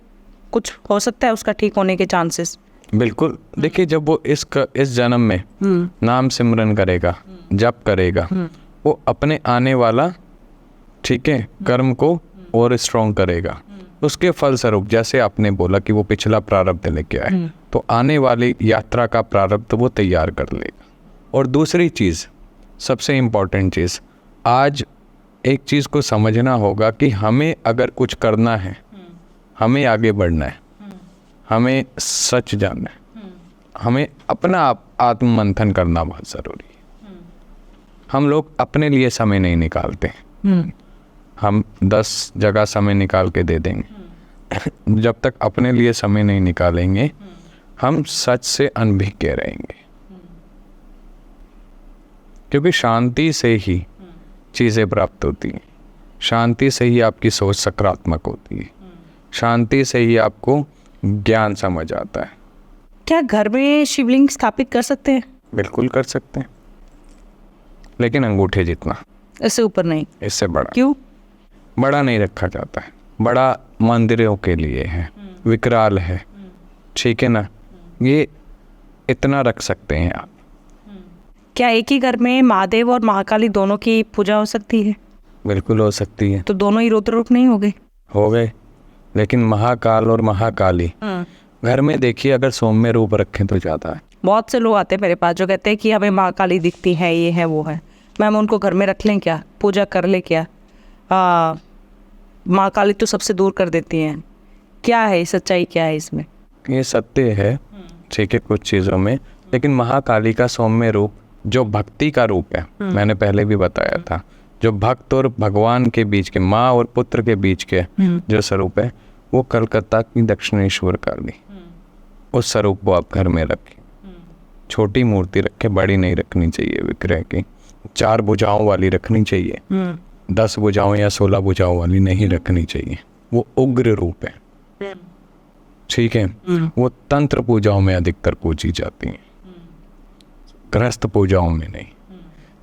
कुछ हो सकता है उसका ठीक होने के चांसेस?
बिल्कुल। देखिए जब वो इस जन्म में नाम सिमरन करेगा, जप करेगा, वो अपने आने वाला ठीक है कर्म को और स्ट्रॉन्ग करेगा। उसके फलस्वरूप जैसे आपने बोला कि वो पिछला प्रारब्ध लेके आए, तो आने वाली यात्रा का प्रारब्ध वो तैयार कर लेगा। और दूसरी चीज़, सबसे इम्पॉर्टेंट चीज़, आज एक चीज़ को समझना होगा कि हमें अगर कुछ करना है, हमें आगे बढ़ना है, हमें सच जानना है, हमें अपना आत्म मंथन करना बहुत ज़रूरी है। हम लोग अपने लिए समय नहीं निकालते। हम 10 जगह समय निकाल के दे देंगे, जब तक अपने लिए समय नहीं निकालेंगे हम सच से अनभिज्ञ रहेंगे। क्योंकि शांति से ही चीज़ें प्राप्त होती हैं, शांति से ही आपकी सोच सकारात्मक होती है, शांति से ही आपको ज्ञान समझ आता है।
क्या घर में शिवलिंग स्थापित कर सकते हैं?
बिल्कुल कर सकते हैं, लेकिन अंगूठे जितना,
इससे ऊपर नहीं।
इससे बड़ा
क्यों?
बड़ा नहीं रखा जाता है। बड़ा मंदिरों के लिए है, विकराल है, ठीक है ना, ये इतना रख सकते हैं आप।
क्या एक ही घर में महादेव और महाकाली दोनों की पूजा हो सकती है?
बिल्कुल हो सकती है।
तो दोनों ही रुद्र रूप नहीं हो गए?
हो गए, लेकिन महाकाल और महाकाली घर में देखिए अगर सौम्य रूप रखें तो ज़्यादा है।
बहुत से लोग आते हैं मेरे पास जो कहते हैं कि हमें महाकाली दिखती है, ये है वो है। मैम उनको घर में रख लें क्या, पूजा कर ले क्या? महाकाली तो सबसे दूर कर देती हैं। क्या है सच्चाई, क्या है इसमें?
ये सत्य है, ठीक है, कुछ चीज़ों में, लेकिन महाकाली का सौम्य रूप जो भक्ति का रूप है, मैंने पहले भी बताया था, जो भक्त और भगवान के बीच के, माँ और पुत्र के बीच के जो स्वरूप है, वो कलकत्ता की दक्षिणेश्वर काली, उस स्वरूप को आप घर में रखें। छोटी मूर्ति रखे, बड़ी नहीं रखनी चाहिए विग्रह की। 4 भुजाओं वाली रखनी चाहिए, 10 भुजाओं या 16 भुजाओं वाली नहीं रखनी चाहिए। वो उग्र रूप है, ठीक है, वो तंत्र पूजाओं में अधिकतर पूजी जाती हैं, गृहस्थ पूजाओं में नहीं।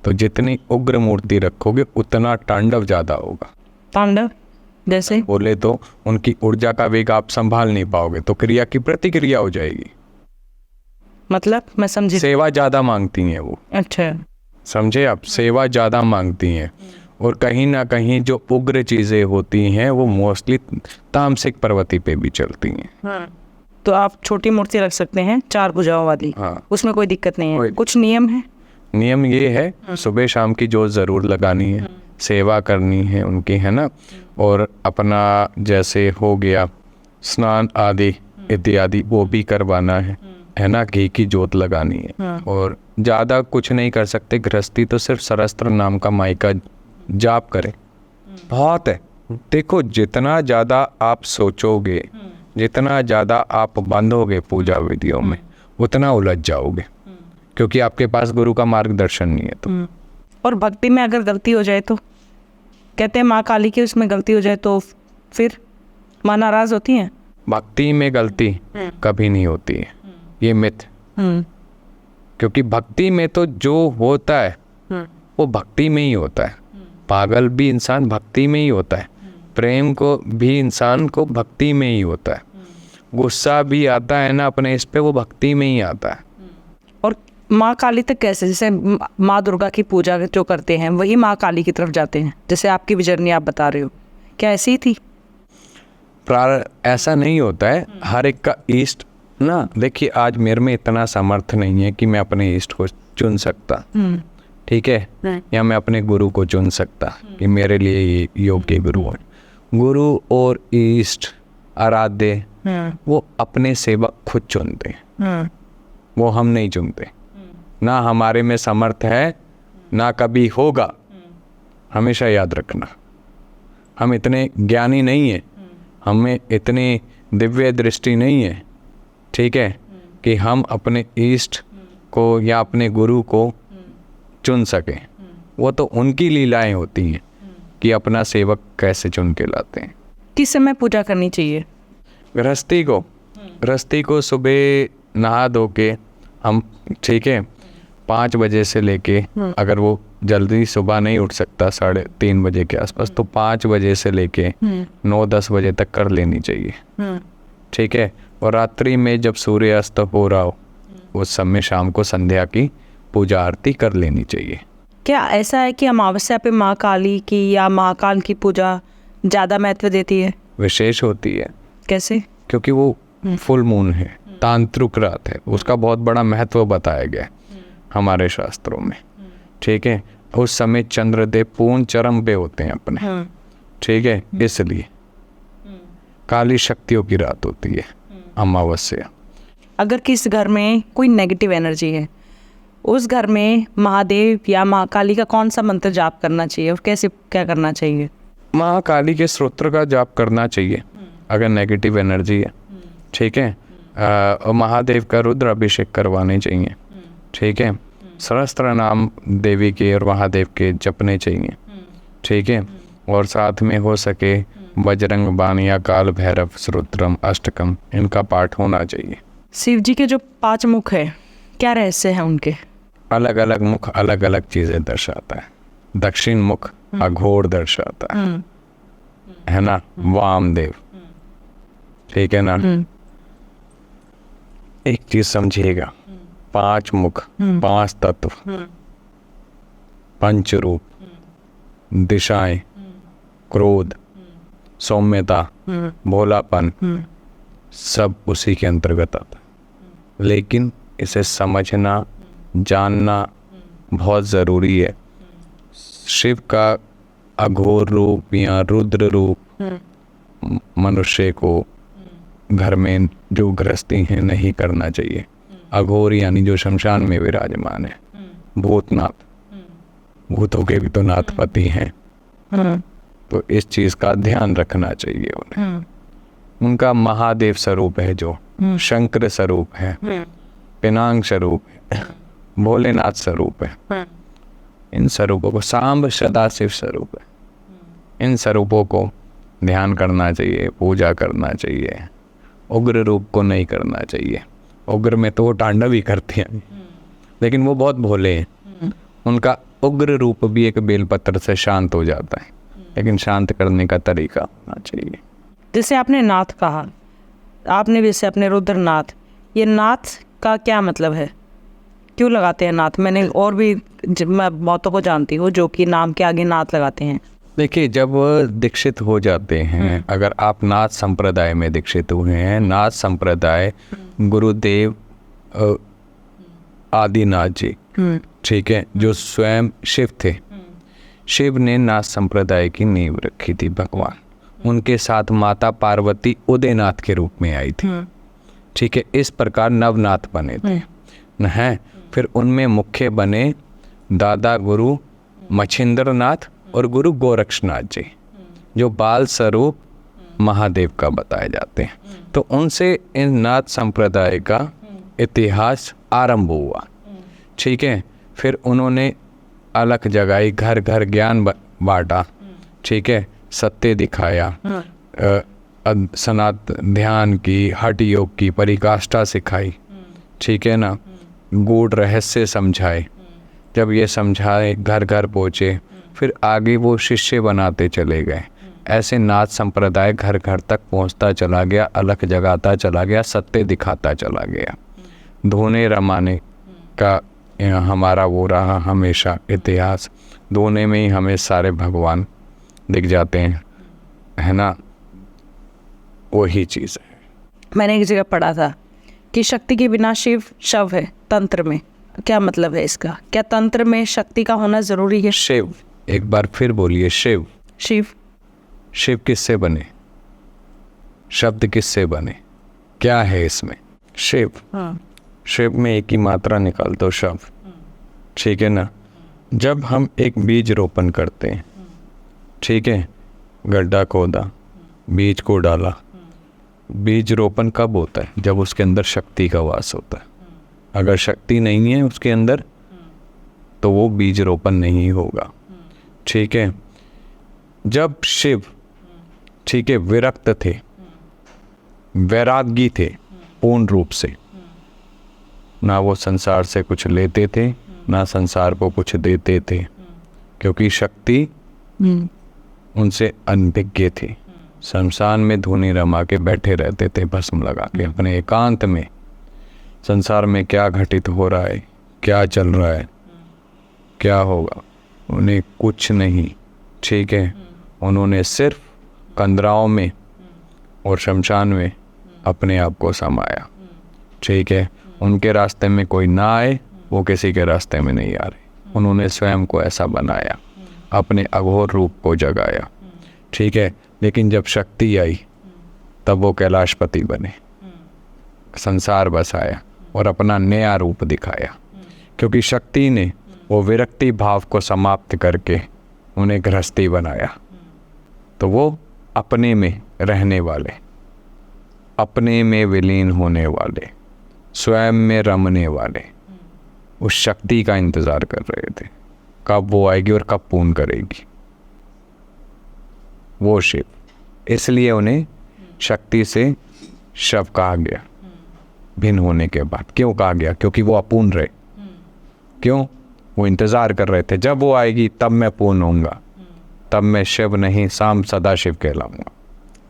तो जितनी उग्र मूर्ति रखोगे उतना तांडव ज़्यादा होगा।
तांडव जैसे
बोले तो उनकी ऊर्जा का वेग आप संभाल नहीं पाओगे, तो क्रिया की प्रतिक्रिया हो जाएगी।
मतलब मैं समझी।
सेवा ज़्यादा मांगती हैं वो।
अच्छा,
समझे आप, सेवा ज़्यादा मांगती हैं। और कहीं ना कहीं जो उग्र चीज़ें होती हैं वो मोस्टली तामसिक प्रवृत्ति पे भी चलती हैं।
तो आप छोटी मूर्ति रख सकते हैं 4 भुजाओं वाली।
हाँ,
उसमें कोई दिक्कत नहीं है।
कोई-
कुछ नियम है?
नियम ये है, सुबह शाम की जोत ज़रूर लगानी है, सेवा करनी है उनकी, है ना, और अपना जैसे हो गया स्नान आदि इत्यादि वो भी करवाना है ना, घी की जोत लगानी है। और ज़्यादा कुछ नहीं कर सकते गृहस्थी, तो सिर्फ सहस्त्र नाम का माई का जाप करें, बहुत है। देखो जितना ज़्यादा आप सोचोगे, जितना ज़्यादा आप बंधोगे पूजा विधियों में, उतना उलझ जाओगे। क्योंकि आपके पास गुरु का मार्गदर्शन नहीं है। तो
और भक्ति में अगर गलती हो जाए तो कहते हैं माँ काली की उसमें गलती हो जाए तो फिर माँ नाराज होती हैं?
भक्ति में गलती कभी नहीं होती है, ये मिथ। क्योंकि भक्ति में तो जो होता है वो भक्ति में ही होता है। पागल भी इंसान भक्ति में ही होता है, प्रेम को भी इंसान को भक्ति में ही होता है, गुस्सा भी आता है ना अपने इस पे, वो भक्ति में ही आता है।
और माँ काली तक कैसे, जैसे माँ दुर्गा की पूजा जो करते हैं वही माँ काली की तरफ जाते हैं, जैसे आपकी भी जर्नी आप बता रहे हो, क्या ऐसी ही थी?
ऐसा नहीं होता है, हर एक का ईष्ट ना, देखिए आज मेरे में इतना सामर्थ्य नहीं है कि मैं अपने ईष्ट को चुन सकता, ठीक है, या मैं अपने गुरु को चुन सकता कि मेरे लिए ये योग्य गुरु है। गुरु और ईष्ट आराध्य वो अपने सेवक खुद चुनते हैं, वो हम नहीं चुनते। ना हमारे में सामर्थ्य है, ना कभी होगा, हमेशा याद रखना। हम इतने ज्ञानी नहीं है, हमें इतनी दिव्य दृष्टि नहीं है, ठीक है, कि हम अपने इष्ट को या अपने गुरु को चुन सकें। वो तो उनकी लीलाएं होती हैं कि अपना सेवक कैसे चुन के लाते हैं।
किस समय पूजा करनी चाहिए?
गृहस्थी को सुबह नहा धो के हम, ठीक है, 5 बजे से लेके, अगर वो जल्दी सुबह नहीं उठ सकता 3:30 बजे के आसपास, तो 5 बजे से लेके 9-10 बजे तक कर लेनी चाहिए, ठीक है। और रात्रि में जब सूर्य अस्त हो रहा हो उस समय शाम को संध्या की पूजा आरती कर लेनी चाहिए।
क्या ऐसा है कि अमावस्या पे माँ काली की या महाकाल की पूजा ज़्यादा महत्व देती है?
विशेष होती है।
कैसे?
क्योंकि वो फुल मून है, तांत्रिक रात है, उसका बहुत बड़ा महत्व बताया गया है हमारे शास्त्रों में, ठीक है। उस समय चंद्रदेव पूर्ण चरम पे होते हैं अपने, ठीक है, इसलिए काली शक्तियों की रात होती है अमावस्या।
अगर किस घर में कोई नेगेटिव एनर्जी है, उस घर में महादेव या महाकाली का कौन सा मंत्र जाप करना चाहिए और कैसे क्या करना चाहिए?
महाकाली के स्तोत्र का जाप करना चाहिए अगर नेगेटिव एनर्जी है, ठीक है। और महादेव का रुद्र अभिषेक करवाने चाहिए, ठीक है। सहस्त्र नाम देवी के और महादेव के जपने चाहिए, ठीक है। और साथ में हो सके बजरंग बाण या काल भैरव स्तोत्रम अष्टकम, इनका पाठ होना चाहिए।
शिव जी के जो 5 मुख है, क्या रहस्य है उनके?
अलग अलग मुख अलग अलग चीजें दर्शाता है। दक्षिण मुख अघोर दर्शाता है ना, वामदेव, ठीक है ना। एक चीज समझिएगा, 5 मुख, 5 तत्व, पंच रूप, दिशाएं, क्रोध, सौम्यता, भोलापन, सब उसी के अंतर्गत आता है। लेकिन इसे समझना जानना बहुत ज़रूरी है। शिव का अघोर रूप या रुद्र रूप मनुष्य को घर में जो गृहस्थी है नहीं करना चाहिए। अघोर यानी जो शमशान में विराजमान है, भूतनाथ, भूतों के भी तो नाथपति हैं, तो इस चीज़ का ध्यान रखना चाहिए उन्हें। उनका महादेव स्वरूप है, जो शंकर स्वरूप है, पिनांग स्वरूप है, भोलेनाथ स्वरूप है। इन स्वरूपों को, सांब सदाशिव स्वरूप है, इन स्वरूपों को ध्यान करना चाहिए, पूजा करना चाहिए। उग्र रूप को नहीं करना चाहिए। उग्र में तो वो तांडव ही करते हैं, लेकिन वो बहुत भोले हैं। उनका उग्र रूप भी एक बेलपत्र से शांत हो जाता है, लेकिन शांत करने का तरीका होना चाहिए।
जैसे आपने नाथ कहा, आपने जैसे अपने रुद्रनाथ, ये नाथ का क्या मतलब है? क्यों लगाते हैं नाथ? मैंने और भी मैं बहुतों को जानती हूँ जो कि नाम के आगे नाथ लगाते हैं।
देखिए, जब दीक्षित हो जाते हैं, अगर आप नाथ संप्रदाय में दीक्षित हुए हैं, नाथ संप्रदाय गुरुदेव आदिनाथ जी, ठीक है, जो स्वयं शिव थे, शिव ने नाथ संप्रदाय की नींव रखी थी। भगवान उनके साथ माता पार्वती उदयनाथ के रूप में आई थी, ठीक है। इस प्रकार नवनाथ बने थे हैं। फिर उनमें मुख्य बने दादा गुरु मच्छिंद्रनाथ और गुरु गोरक्षनाथ जी, जो बाल स्वरूप महादेव का बताए जाते हैं। तो उनसे इन नाथ संप्रदाय का इतिहास आरंभ हुआ। ठीक है। फिर उन्होंने अलख जगाई, घर घर ज्ञान बांटा, ठीक है, सत्य दिखाया, सनातन ध्यान की, हठ योग की परिकाष्ठा सिखाई, ठीक है ना, गूढ़ रहस्य समझाए। जब ये समझाए, घर घर पहुँचे, फिर आगे वो शिष्य बनाते चले गए। ऐसे नाथ संप्रदाय घर घर तक पहुंचता चला गया, अलख जगाता चला गया, सत्य दिखाता चला गया। धोने रमाने का हमारा वो रहा हमेशा इतिहास। धोने में ही हमें सारे भगवान दिख जाते हैं, है ना, वही चीज़ है।
मैंने एक जगह पढ़ा था कि शक्ति के बिना शिव शव है तंत्र में। क्या मतलब है इसका? क्या तंत्र में शक्ति का होना ज़रूरी है?
शिव, एक बार फिर बोलिए, शिव।
शिव,
शिव किससे बने? शब्द किससे बने? क्या है इसमें? शिव। शिव में एक ही मात्रा निकाल दो, शव, ठीक है ना। जब हम एक बीज रोपण करते हैं, ठीक है, गड्ढा खोदा, बीज को डाला। बीज रोपण कब होता है? जब उसके अंदर शक्ति का वास होता है। अगर शक्ति नहीं है उसके अंदर तो वो बीज रोपण नहीं होगा, ठीक है। जब शिव, ठीक है, विरक्त थे, वैरागी थे पूर्ण रूप से, ना वो संसार से कुछ लेते थे ना संसार को कुछ देते थे, क्योंकि शक्ति उनसे अनभिज्ञ थी। शमशान में धूनी रमा के बैठे रहते थे, भस्म लगा के, अपने एकांत में। संसार में क्या घटित हो रहा है, क्या चल रहा है, क्या होगा, उन्हें कुछ नहीं, ठीक है। उन्होंने सिर्फ कंदराओं में और शमशान में अपने आप को समाया, ठीक है। उनके रास्ते में कोई ना आए, वो किसी के रास्ते में नहीं आ रहे। उन्होंने स्वयं को ऐसा बनाया, अपने अघोर रूप को जगाया, ठीक है। लेकिन जब शक्ति आई तब वो कैलाशपति बने, संसार बसाया और अपना नया रूप दिखाया, क्योंकि शक्ति ने वो विरक्ति भाव को समाप्त करके उन्हें गृहस्थी बनाया। तो वो अपने में रहने वाले, अपने में विलीन होने वाले, स्वयं में रमने वाले उस शक्ति का इंतज़ार कर रहे थे, कब वो आएगी और कब पूर्ण करेगी वो शिव। इसलिए उन्हें शक्ति से शव कहा गया, भिन्न होने के बाद। क्यों कहा गया? क्योंकि वो अपूर्ण रहे। क्यों? वो इंतज़ार कर रहे थे, जब वो आएगी तब मैं पूर्ण होऊंगा, तब मैं शिव नहीं साम सदा शिव कहलाऊंगा,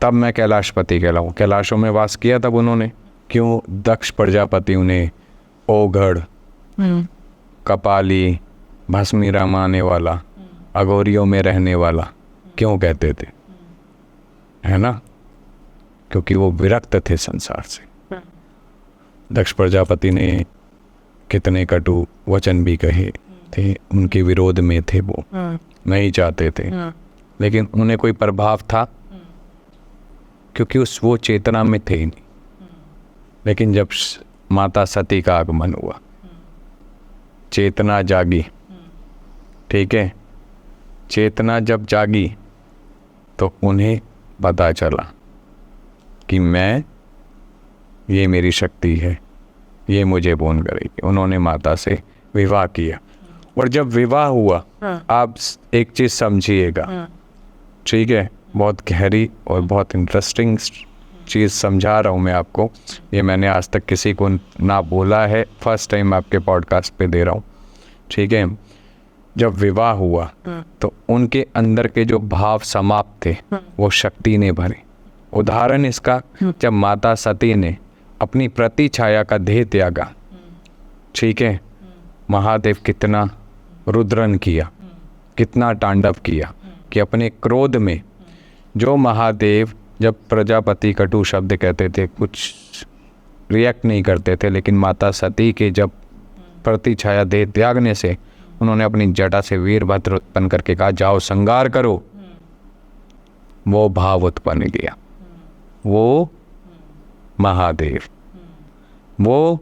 तब मैं कैलाशपति कहलाऊँ। कैलाशों में वास किया तब उन्होंने। क्यों? दक्ष प्रजापति उन्हें ओघड़, कपाली, भस्मी रमाने वाला, अघोरियों में रहने वाला क्यों कहते थे? है ना, क्योंकि वो विरक्त थे संसार से। दक्ष प्रजापति ने कितने कटु वचन भी कहे थे, उनके विरोध में थे, वो नहीं चाहते थे, लेकिन उन्हें कोई प्रभाव था क्योंकि उस वो चेतना में थे ही नहीं। लेकिन जब माता सती का आगमन हुआ, चेतना जागी, ठीक है, चेतना जब जागी तो उन्हें पता चला कि मैं, ये मेरी शक्ति है, ये मुझे पूर्ण करेगी। उन्होंने माता से विवाह किया, और जब विवाह हुआ, आप एक चीज़ समझिएगा, ठीक है, बहुत गहरी और बहुत इंटरेस्टिंग चीज़ समझा रहा हूँ मैं आपको। ये मैंने आज तक किसी को ना बोला है, फर्स्ट टाइम आपके पॉडकास्ट पे दे रहा हूँ, ठीक है। जब विवाह हुआ तो उनके अंदर के जो भाव समाप्त थे वो शक्ति ने भरे। उदाहरण इसका, जब माता सती ने अपनी प्रतिछाया का देह त्यागा, ठीक है, महादेव कितना रुद्रन किया, कितना तांडव किया कि अपने क्रोध में, जो महादेव जब प्रजापति कटु शब्द कहते थे कुछ रिएक्ट नहीं करते थे, लेकिन माता सती के जब प्रतिछाया देह त्यागने से उन्होंने अपनी जटा से वीरभद्र उत्पन्न करके कहा जाओ संगार करो, वो भाव उत्पन्न किया, वो महादेव, वो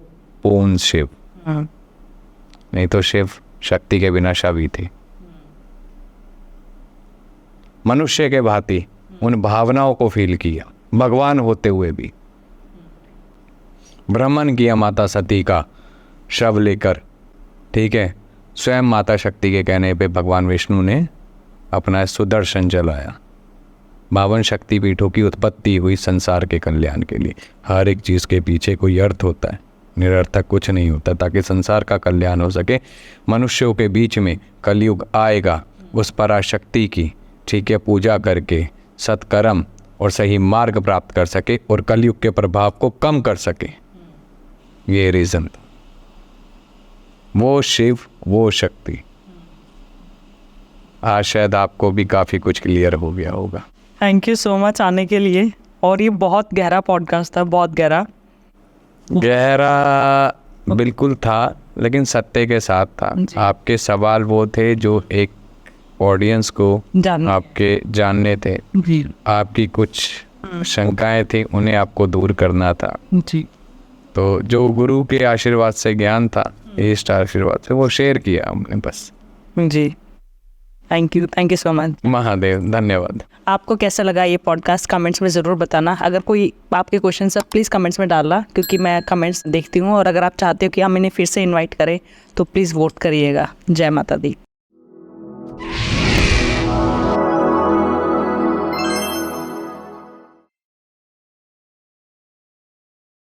पूर्ण शिव। नहीं तो शिव शक्ति के बिना शव ही थे। मनुष्य के भांति उन भावनाओं को फील किया, भगवान होते हुए भी भ्रमण किया माता सती का शव लेकर, ठीक है। स्वयं माता शक्ति के कहने पे भगवान विष्णु ने अपना सुदर्शन चलाया। 52 शक्तिपीठों की उत्पत्ति हुई संसार के कल्याण के लिए। हर एक चीज़ के पीछे कोई अर्थ होता है, निरर्थक कुछ नहीं होता, ताकि संसार का कल्याण हो सके। मनुष्यों के बीच में कलयुग आएगा, उस पराशक्ति की, ठीक है, पूजा करके सत्कर्म और सही मार्ग प्राप्त कर सके और कलयुग के प्रभाव को कम कर सके। ये रीज़न था। वो शिव, वो शक्ति। आज शायद आपको भी काफ़ी कुछ क्लियर हो गया होगा।
थैंक यू सो मच आने के लिए। और ये बहुत गहरा पॉडकास्ट था, बहुत गहरा
बिल्कुल था, लेकिन सत्य के साथ था।
जी।
आपके सवाल वो थे जो एक ऑडियंस को आपके जानने थे।
जी
आपकी कुछ शंकाएं थी, उन्हें आपको दूर करना था।
जी
तो जो गुरु के आशीर्वाद से ज्ञान था, इष्ट आशीर्वाद से, वो शेयर किया हमने बस।
जी thank you so much.
Mahadev, धन्यवाद।
आपको कैसा लगा ये पॉडकास्ट कमेंट्स में ज़रूर बताना। अगर कोई आपके क्वेश्चन है प्लीज़ कमेंट्स में डालना, क्योंकि मैं कमेंट्स देखती हूँ। और अगर आप चाहते हो कि हम इन्हें फिर से इनवाइट करें तो प्लीज़ वोट करिएगा। जय माता दी।